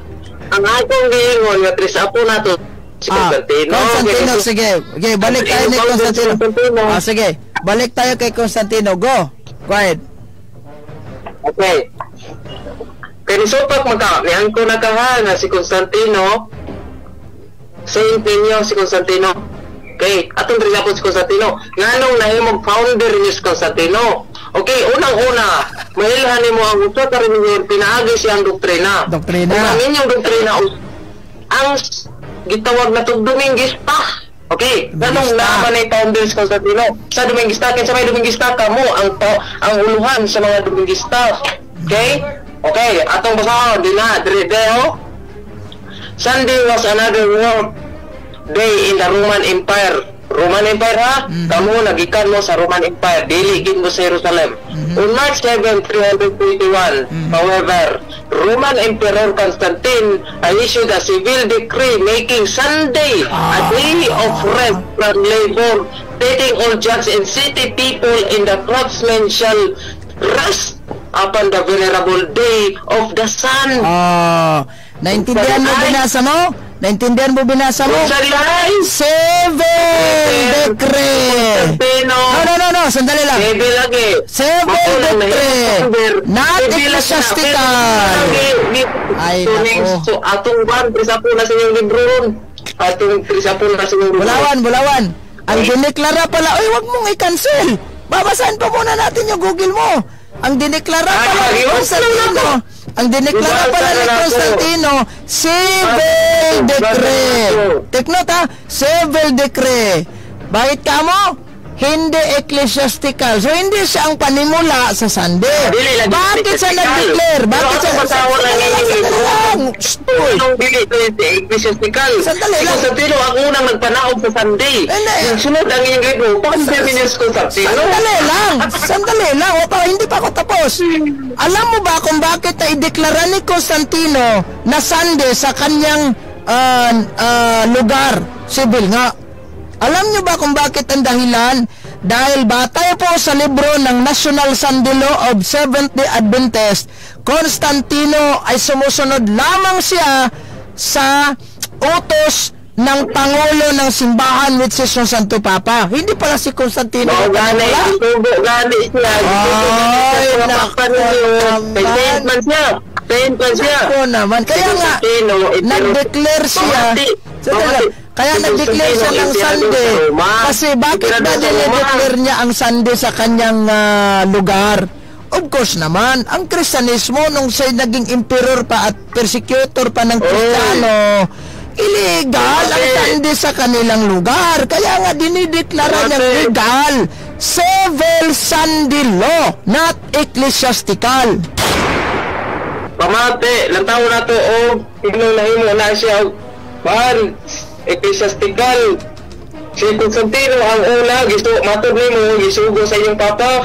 Ang atong giingon nga trisapo nato si Constantino. Constantino, sige. Okay, balik tayo ni Constantino. Sige. Balik tayo kay Constantino. Go. Quiet. Okay. Kaya supak niyan ko nakaha nga si Constantino. Saint ninyo si Constantino. Okay, atong trisapo si Constantino. Nganong nahimong founder ni si Constantino. Okay, unang-una, mahilhan nimo ang usa ka rin pinaagi siyang doktrina. Kung ang inyong doktrina ang gitawag na tug Dominguista. Okay, ganong laban ni founder si Constantino. Sa Dominguista, kaya sa may Dominguista kamo ang uluhan sa mga Dominguista. Okay? Okay, atong basahon dire. Sunday was another world day in the Roman Empire. Roman Empire Kamu nagikan mo sa Roman Empire. Diligin mo sa Jerusalem. On March 7, 321, however, Roman Emperor Constantine issued a civil decree making Sunday a day of rest from labor, stating all judges and city people in the craftsmen shall rest upon the venerable day of the sun. Naintindihan mo binasa mo? Civil decree. No, sandali lang. Civil decree. Not ecclesiastical. Ay, nako. Atong ban, trisapo na sa inyong libron. Bulawan. Ang dineklara pala, wag mong i-cancel. Babasahin pa muna natin yung Google mo. Ang dineklara pala ni Constantino. Civil decree. Take note civil decree. Bakit ka mo? Hindi ecclesiastical. So hindi siya ang panimula sa Sunday. Bakit siya nag-declare? Bakit siya ecclesiastical? Sandali lang. Constantino ang unang nagpanaog sa Sunday. Sunod ang inyong grade mo. Bakit feminist Constantino? Sandali lang. Hindi pa ako tapos. Alam mo ba kung bakit na ideklara ni Constantino na Sunday sa kanyang lugar? Civil nga. Alam nyo ba kung bakit ang dahilan? Dahil batay po sa libro ng National Sunday Law of Seventh-day Adventist, Constantino ay sumusunod lamang siya sa utos ng Pangulo ng Simbahan, which is yung Santo Papa. Hindi pala si Constantino. Gani siya. Ako naman. Kaya nga, nag-declare siya. Kaya nag-declare siya ng Sunday. Kasi bakit ba dinideclare niya ang Sunday sa kanyang lugar? Of course naman, ang Kristyanismo nung siya naging emperor pa at persecutor pa ng Kristiyano, illegal ang Sunday sa kanilang lugar. Kaya nga dinideklara niya legal. Civil Sunday law, not ecclesiastical. Pamate, lantaw na to pinunahimo na siya ecclesiastical. Si Constantino ang una matod nimo gisugo sa inyong papa.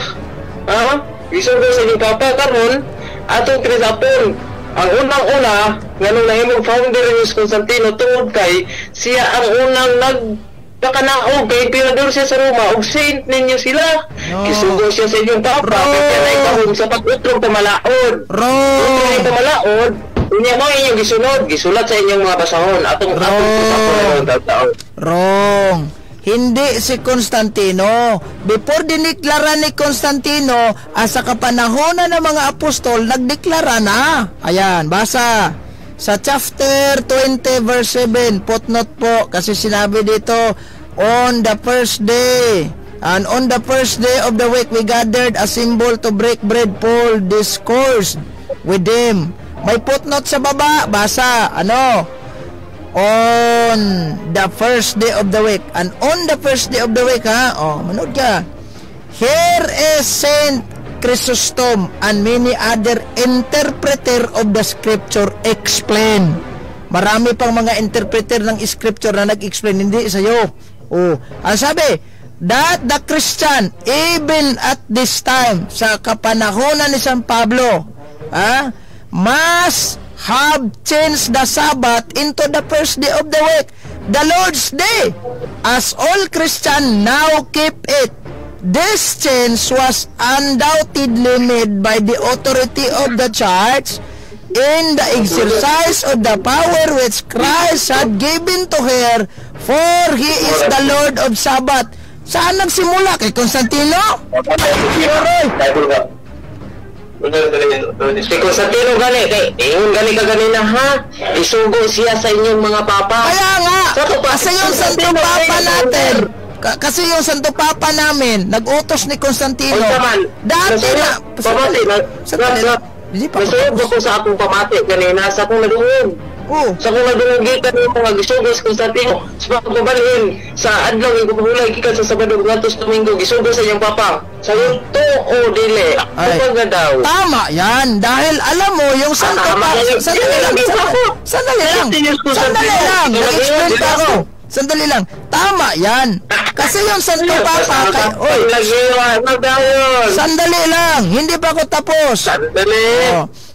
Gisugo sa inyong papa karon atong trisapon. Ang unang-una nganong nahimong founder ni Constantino tungod kay siya ang unang nagpakanaog kay emperador siya sa Roma ug saint ninyo sila. Gisugo siya sa inyong papa kaya na ikahom sa pag-utrong pamalaod. Inya mo inyong gisulat sa inyong mga basahon. Atong Wrong. Hindi si Constantino. Before diniklara ni Constantino, sa kapanahonan ng mga apostol, nagdeklara na. Ayan, basa. Sa chapter 20 verse 7, footnote po, kasi sinabi dito, on the first day, and on the first day of the week, we gathered a symbol to break bread. Paul discoursed with them. May footnote sa baba, basa, on the first day of the week. And on the first day of the week, manood ka. Here is Saint Chrysostom and many other interpreter of the scripture explain. Marami pang mga interpreter ng scripture na nag-explain, hindi sa'yo. Ang sabi, that the Christian, even at this time, sa kapanahonan ni San Pablo, must have changed the Sabbath into the first day of the week, the Lord's Day, as all Christians now keep it. This change was undoubtedly made by the authority of the church in the exercise of the power which Christ had given to her, for He is the Lord of Sabbath. Saan nagsimula? Kay Constantino? Si Constantino gani, ingon gani ka ganina ha, isugo siya sa inyong mga papa. Kaya nga, kasi yung Santo Papa natin, kasi yung Santo Papa namin, nag-utos ni Constantino. Dati na, nasunog ko sa akong pamati kanina, sa akong nadungog. Sa akong nadungogitan yung mga gisugos Constantino. Sa pagkabalhin, sa adlaw, yung kupulay, kikan sa Sabado, Gatos, Domingo, gisugos sa iyong papa. Sa yung dili. Daw. Tama yan. Dahil alam mo, yung Santo Papa, sandali lang. Nag-explain pa ako. Sandali lang. Tama yan. Kasi yung Santo Papa, sandali lang. Hindi pa ako tapos.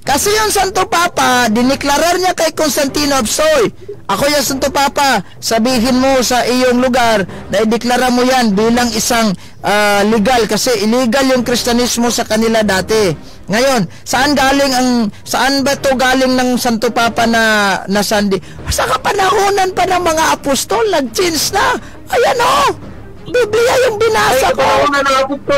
Kasi yung Santo Papa, diniklarar niya kay Constantino, Soy, ako yung Santo Papa, sabihin mo sa iyong lugar na ideklara mo yan bilang isang legal, kasi illegal yung Kristyanismo sa kanila dati. Ngayon, saan ba ito galing ng Santo Papa na Sunday? Sa kapanahonan pa ng mga apostol, nag-change na. Ayan Biblia yung binasa ko.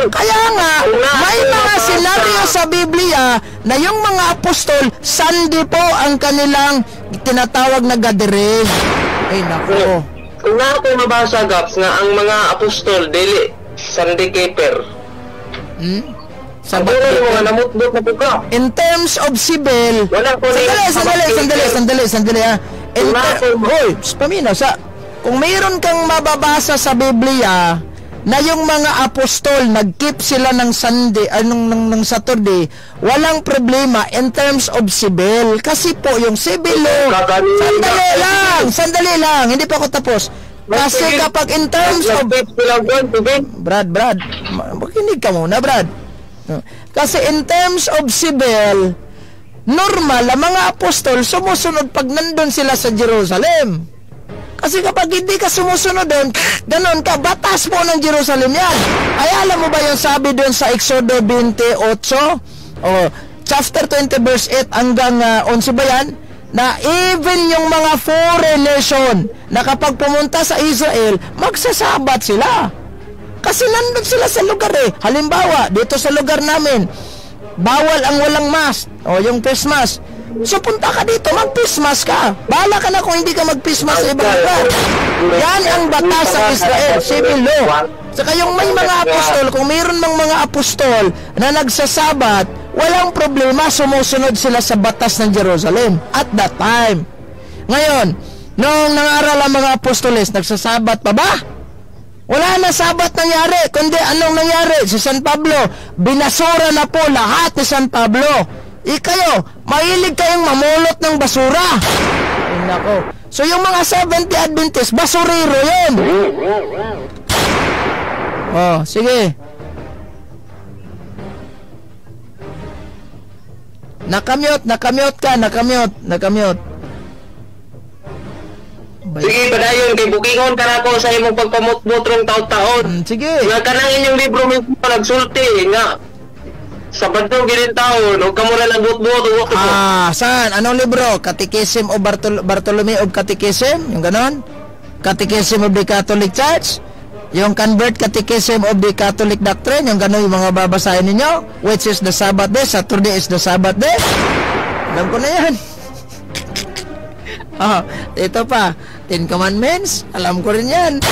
Kaya nga, may mga senaryo sa Biblia na yung mga apostol, Sunday po ang kanilang tinatawag na gathering. Ay, nako. Kung na ako mabasa, Gaps, na ang mga apostol, dili, Sunday keeper. In terms of civil, sandali ha. Kung mayroon kang mababasa sa Biblia na yung mga apostol nag-keep sila ng Sunday ng Saturday, walang problema in terms of civil. Kasi po yung civil sandali lang, hindi pa ako tapos. Kasi kapag in terms of Brad, makinig ka muna, Brad. Kasi in terms of civil, normal, ang mga apostol sumusunod pag nandun sila sa Jerusalem. Kasi kapag hindi ka sumusunod doon, ganon ka, batas po ng Jerusalem yan. Ay, alam mo ba yung sabi doon sa Exodo 28, chapter 20 verse 8 hanggang 11 ba yan? Na even yung mga foreign nation na kapag pumunta sa Israel, magsasabat sila. Kasi nandun sila sa lugar Halimbawa, dito sa lugar namin, bawal ang walang mask, yung face mask. So punta ka dito, mag-Christmas ka. Bahala ka na kung hindi ka mag-Christmas sa ibang lugar. Yan ang batas sa Israel, civil law. Saka yung may mga apostol, kung mayroon mang mga apostol na nagsasabat, walang problema, sumusunod sila sa batas ng Jerusalem at that time. Ngayon, nung nangaral ang mga apostoles, nagsasabat pa ba? Wala na sabat nangyari, kundi anong nangyari? Si San Pablo, binasura na po lahat ni San Pablo. Kayo, mahilig kayong mamulot ng basura. Nako. So yung mga 70 Adventist, basurero yun. Sige. Nakamute ka. Sige, padayon, kay bukingon ka na ako sa imong pagpamutbutrong taon-taon. Sige. Nga kanang inyong libro mismo nagsulti, nga Sabado gining taon, ug kamo ra lang buot-buot. Saan? Anong libro? Catechism of Bartolome of Catechism? Yung ganon? Catechism of the Catholic Church? Yung Convert Catechism of the Catholic Doctrine? Yung ganon yung mga babasahin ninyo? Which is the Sabbath day? Saturday is the Sabbath day? Alam ko na yan. Ito pa, 10 Commandments, alam ko rin yan.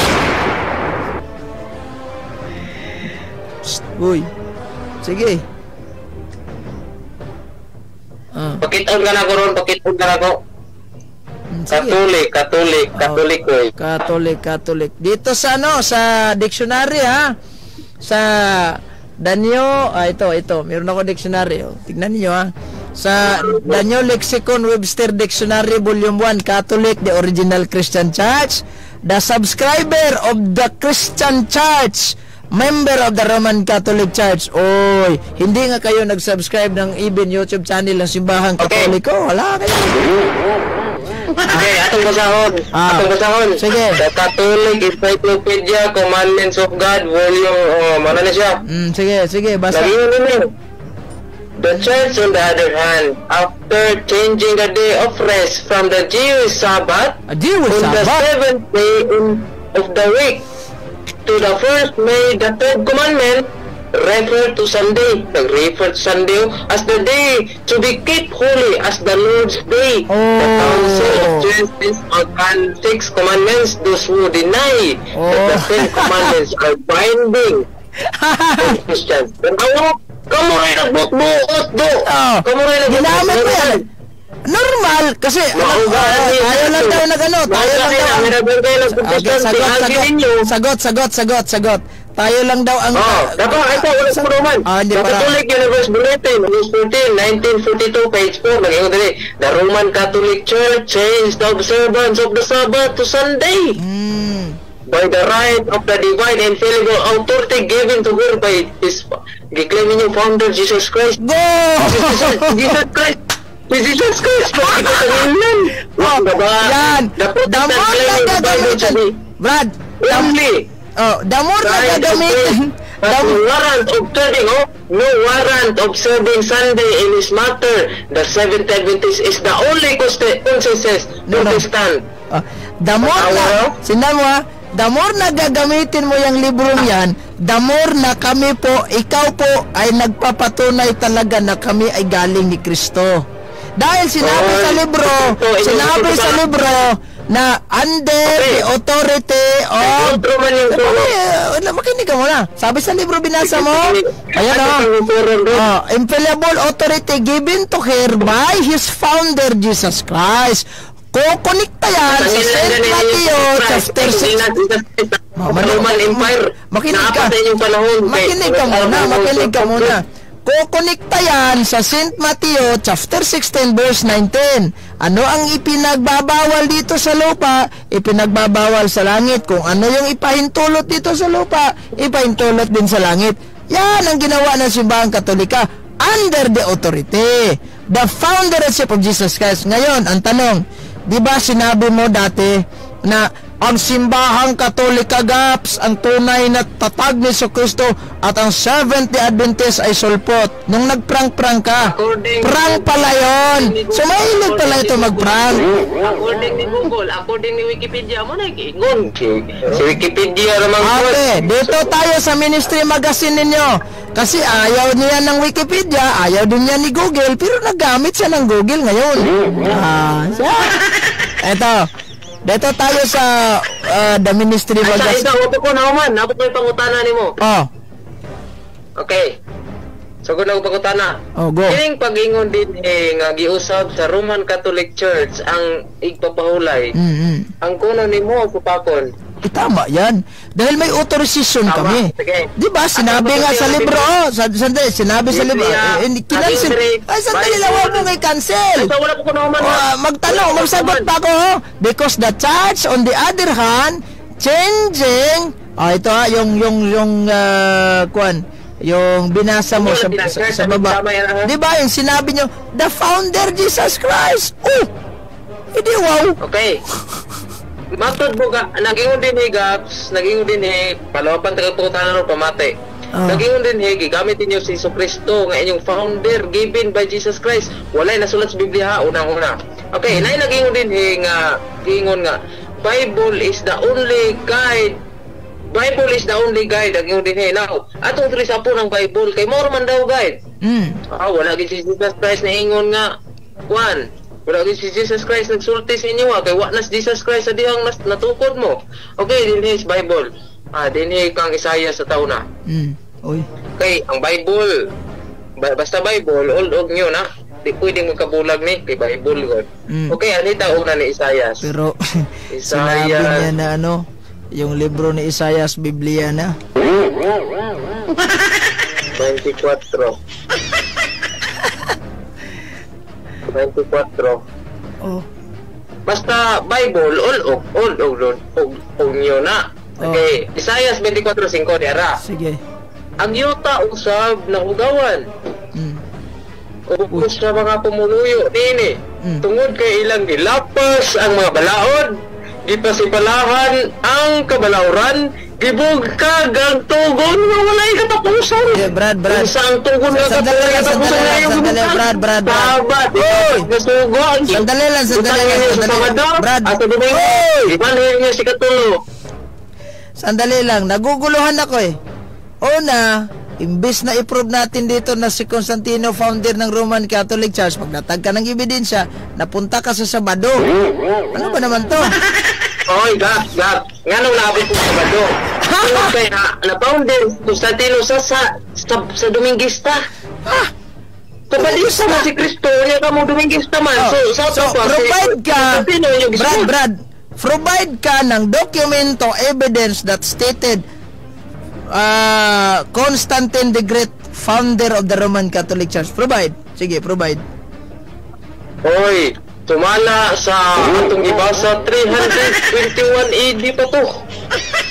Psst, uy. Sige. Pakit-on ka na ko ron, pakit-on ka na ko. Catholic. Dito sa sa dictionary ha. Sa Danyo, ito, meron ako dictionary. Tignan niyo ha. Sa Danyo Lexicon Webster Dictionary Volume 1, Catholic, the original Christian Church, the subscriber of the Christian Church, member of the Roman Catholic Church. Oy, hindi nga kayo nag-subscribe ng even YouTube channel ng Simbahang Katoliko. Wala kayo. Okay, atong basahon. Sige. The Catholic Encyclopedia, Commandments of God, volume, mana na siya? Sige, basa. The church, on the other hand, after changing the day of rest from the Jewish Sabbath, the seventh day of the week, to the first May, the third commandment, refer to Sunday as the day to be kept holy as the Lord's day. The Council of Justice on 6 commandments, those who deny that the 10 commandments are binding on Christians. Kamu rin nagbut-buot do. Ginamit mo yan. Normal, kasi tayo lang daw na gano'n. Tayo lang daw. Sagot. Tayo lang daw ang... Ito, ulit po naman. The Catholic Universe Bulletin, August 14, 1942, page 4. Nag-iwan dali. The Roman Catholic Church changed the observance of the Sabbath to Sunday. By the right of the divine and infallible authority given to her by his giklaim yung founder, Jesus Christ. Jesus Christ. Yan. Damor na gagamitin. Brad. Damor na gagamitin. No warrant of serving Sunday in his matter. The Seventh Adventist is the only consensus Protestant. The more na gagamitin mo yung librong yan, the more na kami po, ikaw po ay nagpapatunay talaga na kami ay galing ni Kristo. Dahil sinabi sa libro na under the authority of... Makinig ka muna. Sabi sa libro binasa mo, ayan infallible authority given to her by his founder, Jesus Christ. Kukonekta yan sa St. Matthew chapter 6. Roman Empire. Makinig ka muna. Kukonekta yan sa St. Matthew chapter 16 verse 19. Ano ang ipinagbabawal dito sa lupa? Ipinagbabawal sa langit. Kung ano yung ipahintulot dito sa lupa, ipahintulot din sa langit. Yan ang ginawa ng Simbahang Katolika under the authority, the foundership of Jesus Christ. Ngayon, ang tanong, di ba sinabi mo dati na ang Simbahang Katolika gaps ang tunay na tatag ni Kristo at ang Seventh-day Adventist ay sulpot? Nung nagprank-prank ka, prank pala yun. So mahilig pala ito magprank. According ni Wikipedia mo na ikingon. Si Wikipedia naman. Dito tayo sa Ministry Magazine ninyo. Kasi ayaw niya ng Wikipedia, ayaw din niya ni Google, pero nagamit siya ng Google ngayon. Eto, dito tayo sa The Ministry Magazine. Ito ko na man, napot may pangutana ni mo. Okay. So kung nagpangutana. Go. Kining pag-ingon din nga giusab sa Roman Catholic Church ang igpapahulay. Ang kuno nimo supakon. Tama yan. Dahil may authorization kami. Di ba? Sinabi nga sa libro. Sinabi sa libro. Kinancel. Ay, sandali lang. Huwag mo may cancel. Magsagot pa ako. Because the church, on the other hand, changing. Ito yung binasa mo sa baba. Di ba? Yung sinabi nyo, the founder, Jesus Christ. Hindi, wow. Okay. Matod mo ka, naging din gaps, naging din palawapan tagatutan na pamate. Nagingon din gigamit ninyo si Jesucristo nga inyong founder given by Jesus Christ. Walay nasulat sa Biblia unang-una. Okay, nay nagingon din nga gingon nga Bible is the only guide. Bible is the only guide ang iyong din now. Atong tulis po ng Bible kay more man daw guide. Wala gid si Jesus Christ na ingon nga Juan. Wala gid si Jesus Christ nagsulti sa inyo kay wa na si Jesus Christ sa dihang natukod mo. Okay, din is Bible. Dinhi kang Isaiah sa taon na. Oy. Kay ang Bible, basta Bible, old og nyo na. Di pwedeng magkabulag ni kay Bible God. Okay, anita og na ni Isaiah. Pero sinabi niya na ano, yung libro ni Isaiah Biblia na. 24. Oh. Basta Bible, old og nyo na. Okay, Isaiah 24:5 diara. Sige. Ang yuta usab na hugawan. Ubos sa mga pumuluyo nini. Tungod kay ilang gilapas ang mga balaod, gipasipalahan ang kabalawran, gibugkag ang tugon nga walay katapusan. Brad. Isang tugon nga katapusan na yung Brad. Oy, nasugon. Sandali lang. Brad. At Domingo, ibalhin niya si Katulo. Sandali lang, naguguluhan ako eh. Una, imbis na i-prove natin dito na si Constantino founder ng Roman Catholic Church, pag natag ka ng ebidensya, napunta ka sa Sabado. Ano ba naman to? Oy, gap. Nga nung naabot ko sa Sabado. Kaya na-founder Constantino sa Domingista. Kabalisa mo si Cristo, niya ka mo Domingista man. So provide ka, Brad, provide ka ng dokumento, evidence that stated Constantine the Great, founder of the Roman Catholic Church. Provide. Sige, provide. Hoy, tumala sa atong ibasa 321 AD pa to.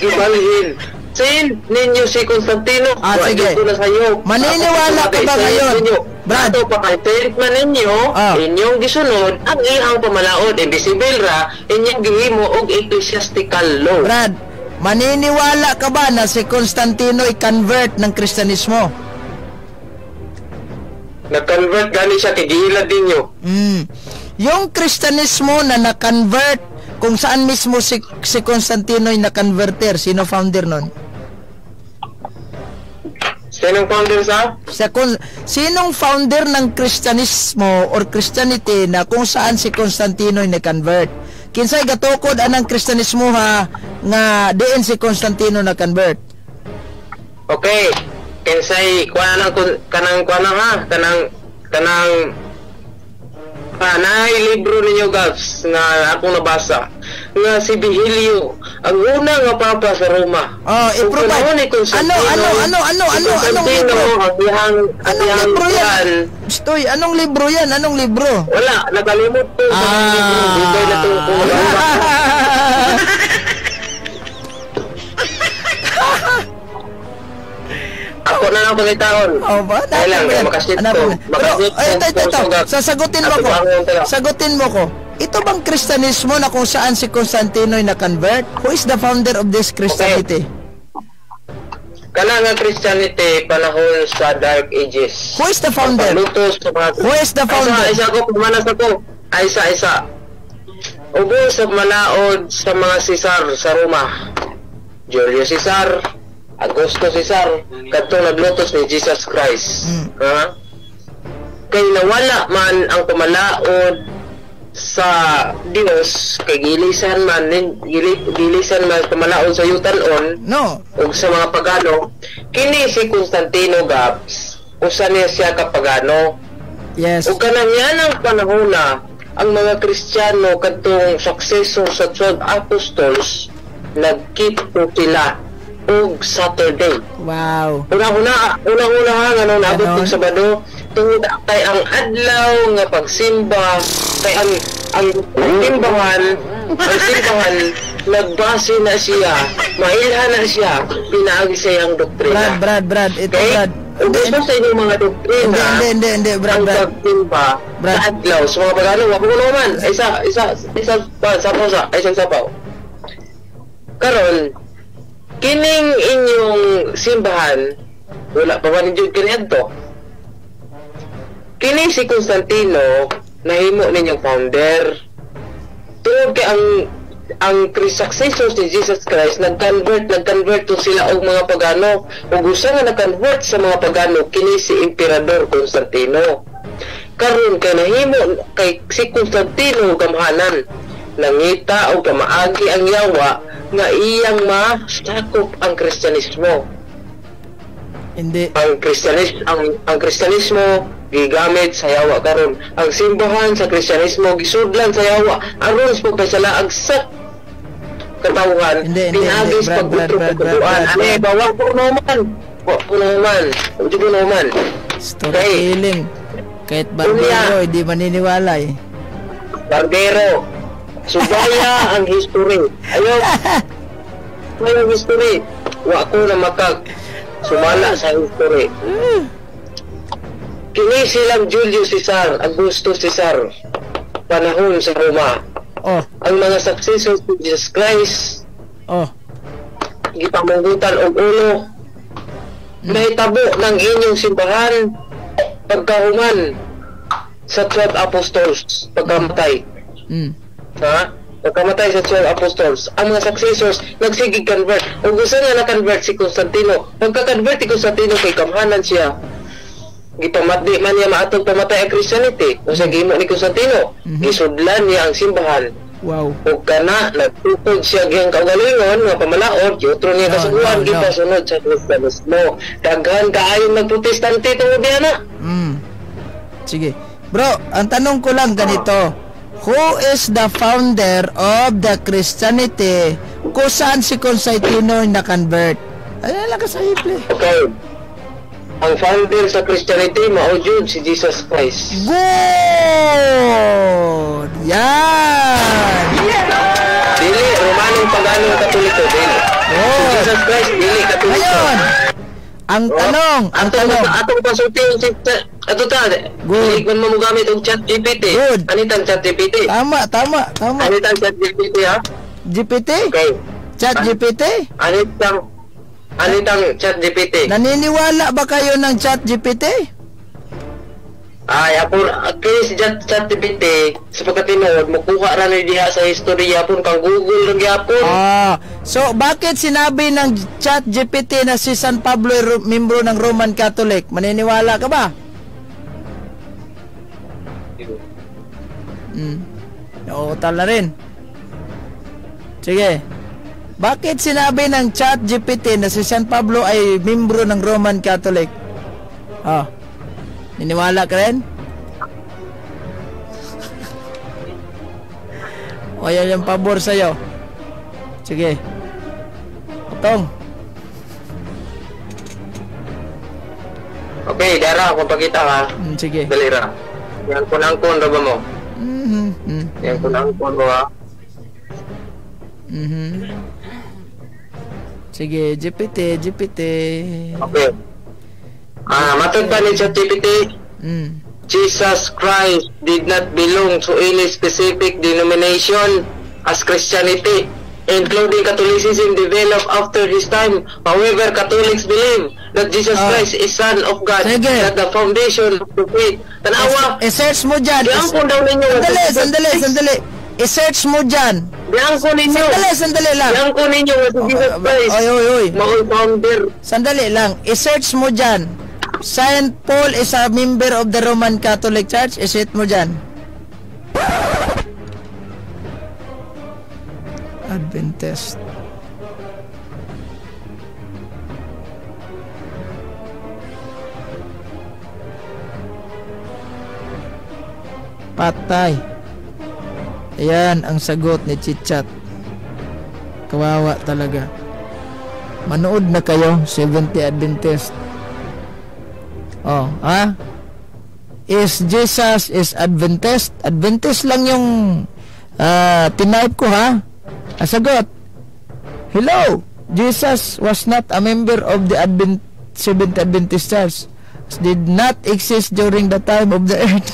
Ibalhin. Sayin ninyo si Constantino. Sige. Na sayo. Maniniwala ka ba ngayon? Brad, ato pakaitin man ninyo, inyong gisunod ang iyang pamalaod, invisible ra, inyong gihimo og ecclesiastical law. Brad, maniniwala ka ba na si Constantino i-convert ng Kristyanismo? Nag-convert gani siya, kigilad ninyo. Yung Kristyanismo na na-convert, kung saan mismo si Constantino ay na-converter, sino founder nun? Sinong founder sa? Sinong founder ng Kristyanismo or Christianity na kung saan si Constantino ay na-convert? Kinsay gatukod anang Kristyanismo ha nga diin si Constantino na-convert? Okay, kinsay kanang libro ninyo Gabs nga akong nabasa nga si Vigilio ang una nga papa sa Roma. I-provide. Anong libro? Anong libro yan? Stoy, anong libro yan? Anong libro? Wala, nakalimot ko sa libro. Bigay na ito kung ako na lang pagkitaon. Ba? Makasit ko. Ito. Sagutin mo ko. Ito bang Kristyanismo na kung saan si Constantino ay na-convert? Who is the founder of this Christianity? Kana nga Christianity panahon sa Dark Ages. Who is the founder? Who is the founder? Isa ko, pumanas ako. Isa. Ubo sa malaod sa mga Caesar sa Roma. Julio Caesar, Augusto Caesar, kadtong naglutos ni Jesus Christ. Kay nawala man ang pamalaod sa Dios, kay gilisan man pamalaod sa yutan-on ug sa mga pagano, kini si Constantino Gabs usa niya siya ka pagano. Yes. Ug kanang yan ang panahon na ang mga Kristiyano kadtong successor sa 12 apostles nagkito sila og Saturday. Wow. Una-una nga nung nabot ng Sabado, tungod kay ang adlaw nga pagsimba, kay ang simbahan nagbase na siya, mailhan na siya, pinaagi sa iyang doktrina. Brad, ito okay? Brad. Gusto sa inyong mga doktrina, hindi, Brad. Ang pagsimba sa adlaw, sa mga pagano, wag mo naman, isang sapaw. Karon, kining inyong simbahan Wala pa man jud kaniya to. Kini si Constantino nahimo ninyong founder. Tungod kay ang successors ni Jesus Christ nag-convert to sila og mga pagano. Ug usa nga nag-convert sa mga pagano kini si Emperador Constantino. Karon kay nahimo kay si Constantino gamhanan nangita og kamaagi ang yawa nga iyang masakop ang Kristyanismo. Hindi. Ang Kristyanismo gigamit sa yawa karon. Ang simbahan sa Kristyanismo gisudlan sa yawa aron sa pagpasalaag sa katawhan. Pinagis pagbutuan. Ani bawang punuman. Udi punuman. Storytelling. Kahit barbero, hindi maniniwala eh. Barbero. Subaya ang history. Ayun. Ang history. Wa ko na makag sumala sa history. Kini silang Julius Caesar, Augusto Caesar, panahon sa Roma. Oh. Ang mga successors ni Jesus Christ, gipamunggutan og ulo. Nahitabo ng inyong simbahan pagkahuman sa 12 apostles, pagkamatay. Ha? Pagkamatay sa 12 apostles, ang mga successors nagsigig convert. Ug gusto nga na-convert si Constantino. Pagka-convert si Constantino kay kamhanan siya. Gipamatdi man niya maatong pamatay ang Christianity. Kung sa gimo ni Constantino, gisudlan niya ang simbahan. Wow. Ug kana nagtukod siya gihang kaugalingon nga pamalaod, yutro niya kasuguan gipasunod sa Kristiyanismo. Daghan kaayo nagprotestante tungod diha na. Sige. Bro, ang tanong ko lang ganito. Who is the founder of the Christianity? Kung saan si Constantino na-convert? Ayun lang kasimple. Okay. Ang founder sa Christianity, maujud si Jesus Christ. Good! Yan! Dili, Romanong Paganong Katoliko, dili. Si Jesus Christ, dili, Katoliko. Ngayon, ang tanong. Atong pasulting si ato ta. Good. Kung mo gamit og chat GPT. Good. Anitang chat GPT. Tama. Anitang chat GPT ha? GPT? Okay. Chat GPT? Anitang chat GPT. Naniniwala ba kayo ng chat GPT? Ay, apon, kaya si chat GPT, sa pagkatinod, makuha ra ni diha sa history yapon, kang Google lang yapon. So bakit sinabi ng chat GPT na si San Pablo ay membro ng Roman Catholic? Maniniwala ka ba? Oo, tala rin. Sige. Bakit sinabi ng chat GPT na si San Pablo ay membro ng Roman Catholic? Niniwala ka rin? O yan yung pabor sa'yo. Sige. Utong. Okay, dara, kung pakita ka. Sige. Dalira. Yan kunang-kun ba mo? Yan kunang-kun ba? Sige, GPT. Okay. Matod pa ni ChatGPT, Jesus Christ did not belong to any specific denomination as Christianity, including Catholicism developed after his time. However, Catholics believe that Jesus Christ is Son of God, that the foundation of the faith. Tanawa! I-search mo dyan. Diangkon daw ninyo. Sandali. I-search mo dyan. Diangkon ninyo. Sandali lang. Diangkon ninyo si Jesus Christ. Oy. Mao'y founder. Sandali lang. I-search mo dyan. Saint Paul is a member of the Roman Catholic Church. I-search mo dyan. Adventist. Patay. Ayan ang sagot ni Chitchat. Kawawa talaga. Manood na kayo, 70 Adventist. Is Jesus is Adventist? Adventist lang yung tinipe ko ha. Ang sagot. Hello, Jesus was not a member of the Seventh Adventist Church. Did not exist during the time of the earth.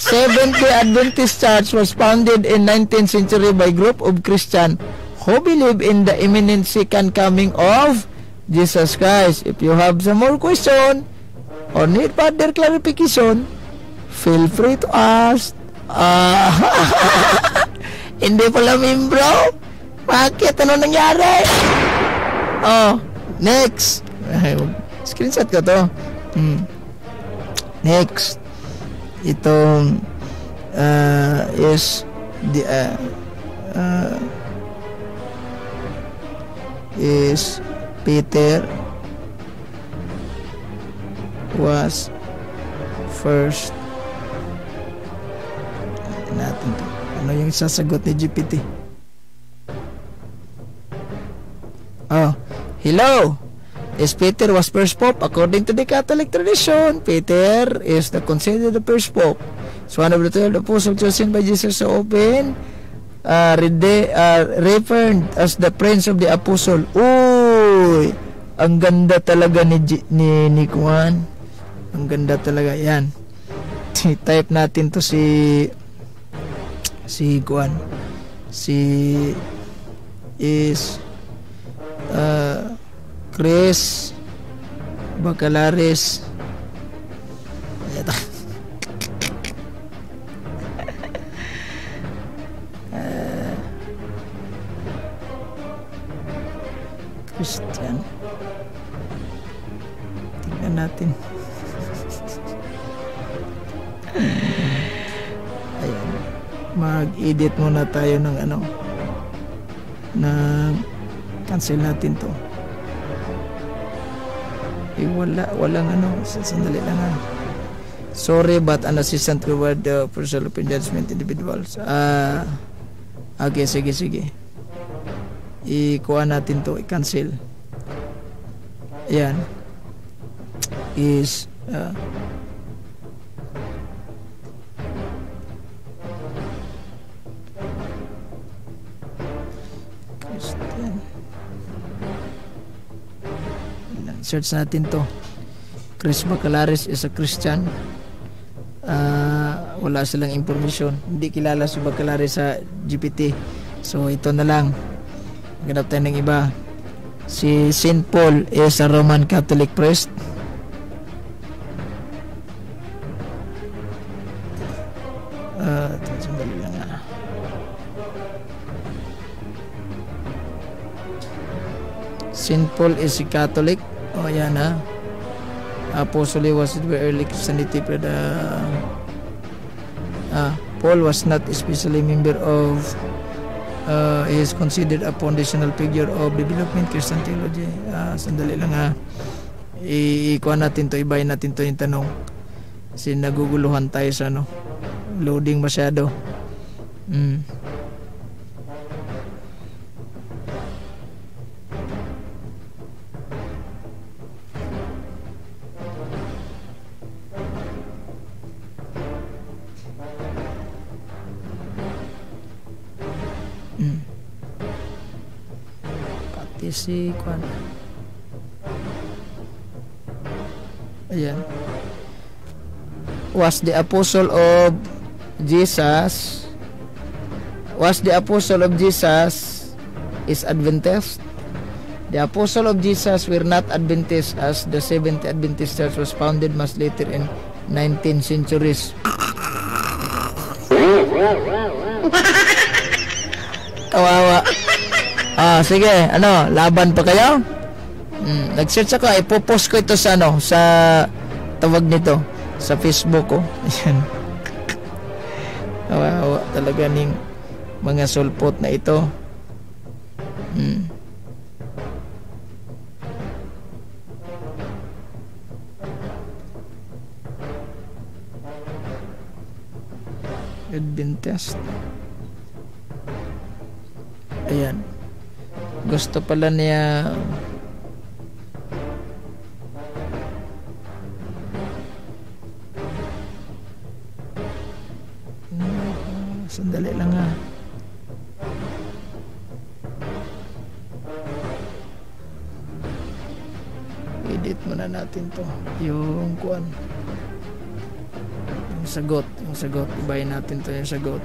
70 Adventist Church was founded in 19th century by group of Christian who believe in the imminent second coming of Jesus Christ. If you have some more question or need further clarification, feel free to ask. Hindi pala membro. Bakit? Ano nangyari? Oh, next. Screenshot ko to. Next. Itong is the is Peter was first. Natin to. Ano yung sasagot ni GPT? Oh, hello. Is Peter was first pope according to the Catholic tradition. Peter is considered the first pope. It's one of the 12 apostles chosen by Jesus to open, referred as the Prince of the Apostle. Uy, ang ganda talaga ni Kuan. Ang ganda talaga yan. Type natin to si Kuan. Si is Chris Bacalares. Christian. Tingnan natin. Ayan. Mag-edit muna tayo ng cancel natin to. Walang sandali lang ha. Sorry but an assistant reward the personal judgment individuals. Okay, sige. I-kuha natin to, i-cancel. Ayan. Is Christian. Search natin to. Chris Bacalares is a Christian. Wala silang information. Hindi kilala si Bacalares sa GPT. So ito na lang. Ganap tayo ng iba. Si Saint Paul is a Roman Catholic priest. Sandali lang ha. Saint Paul is a Catholic. O yan ha. Apostle was very early Christianity, but Paul was not especially member of he is considered a foundational figure of development Christian theology. Sandali lang ha. Ikuha natin to, ibayin natin to yung tanong. Kasi naguguluhan tayo sa loading masyado. Pati si Kwan. Ayan. Was the apostle of Jesus is Adventist? The apostle of Jesus were not Adventist, as the Seventh Adventist Church was founded much later in 19th centuries. Kawawa. Sige, laban pa kayo? Nag-search ako, ipopost ko ito sa sa tawag nito, sa Facebook ko. Ayan. Kawawa talaga ning mga sulpot na ito. Adventist. Ayan. Gusto pala niya sandali lang ha. Edit muna natin to. Yung sagot. Ibayin natin to yung sagot.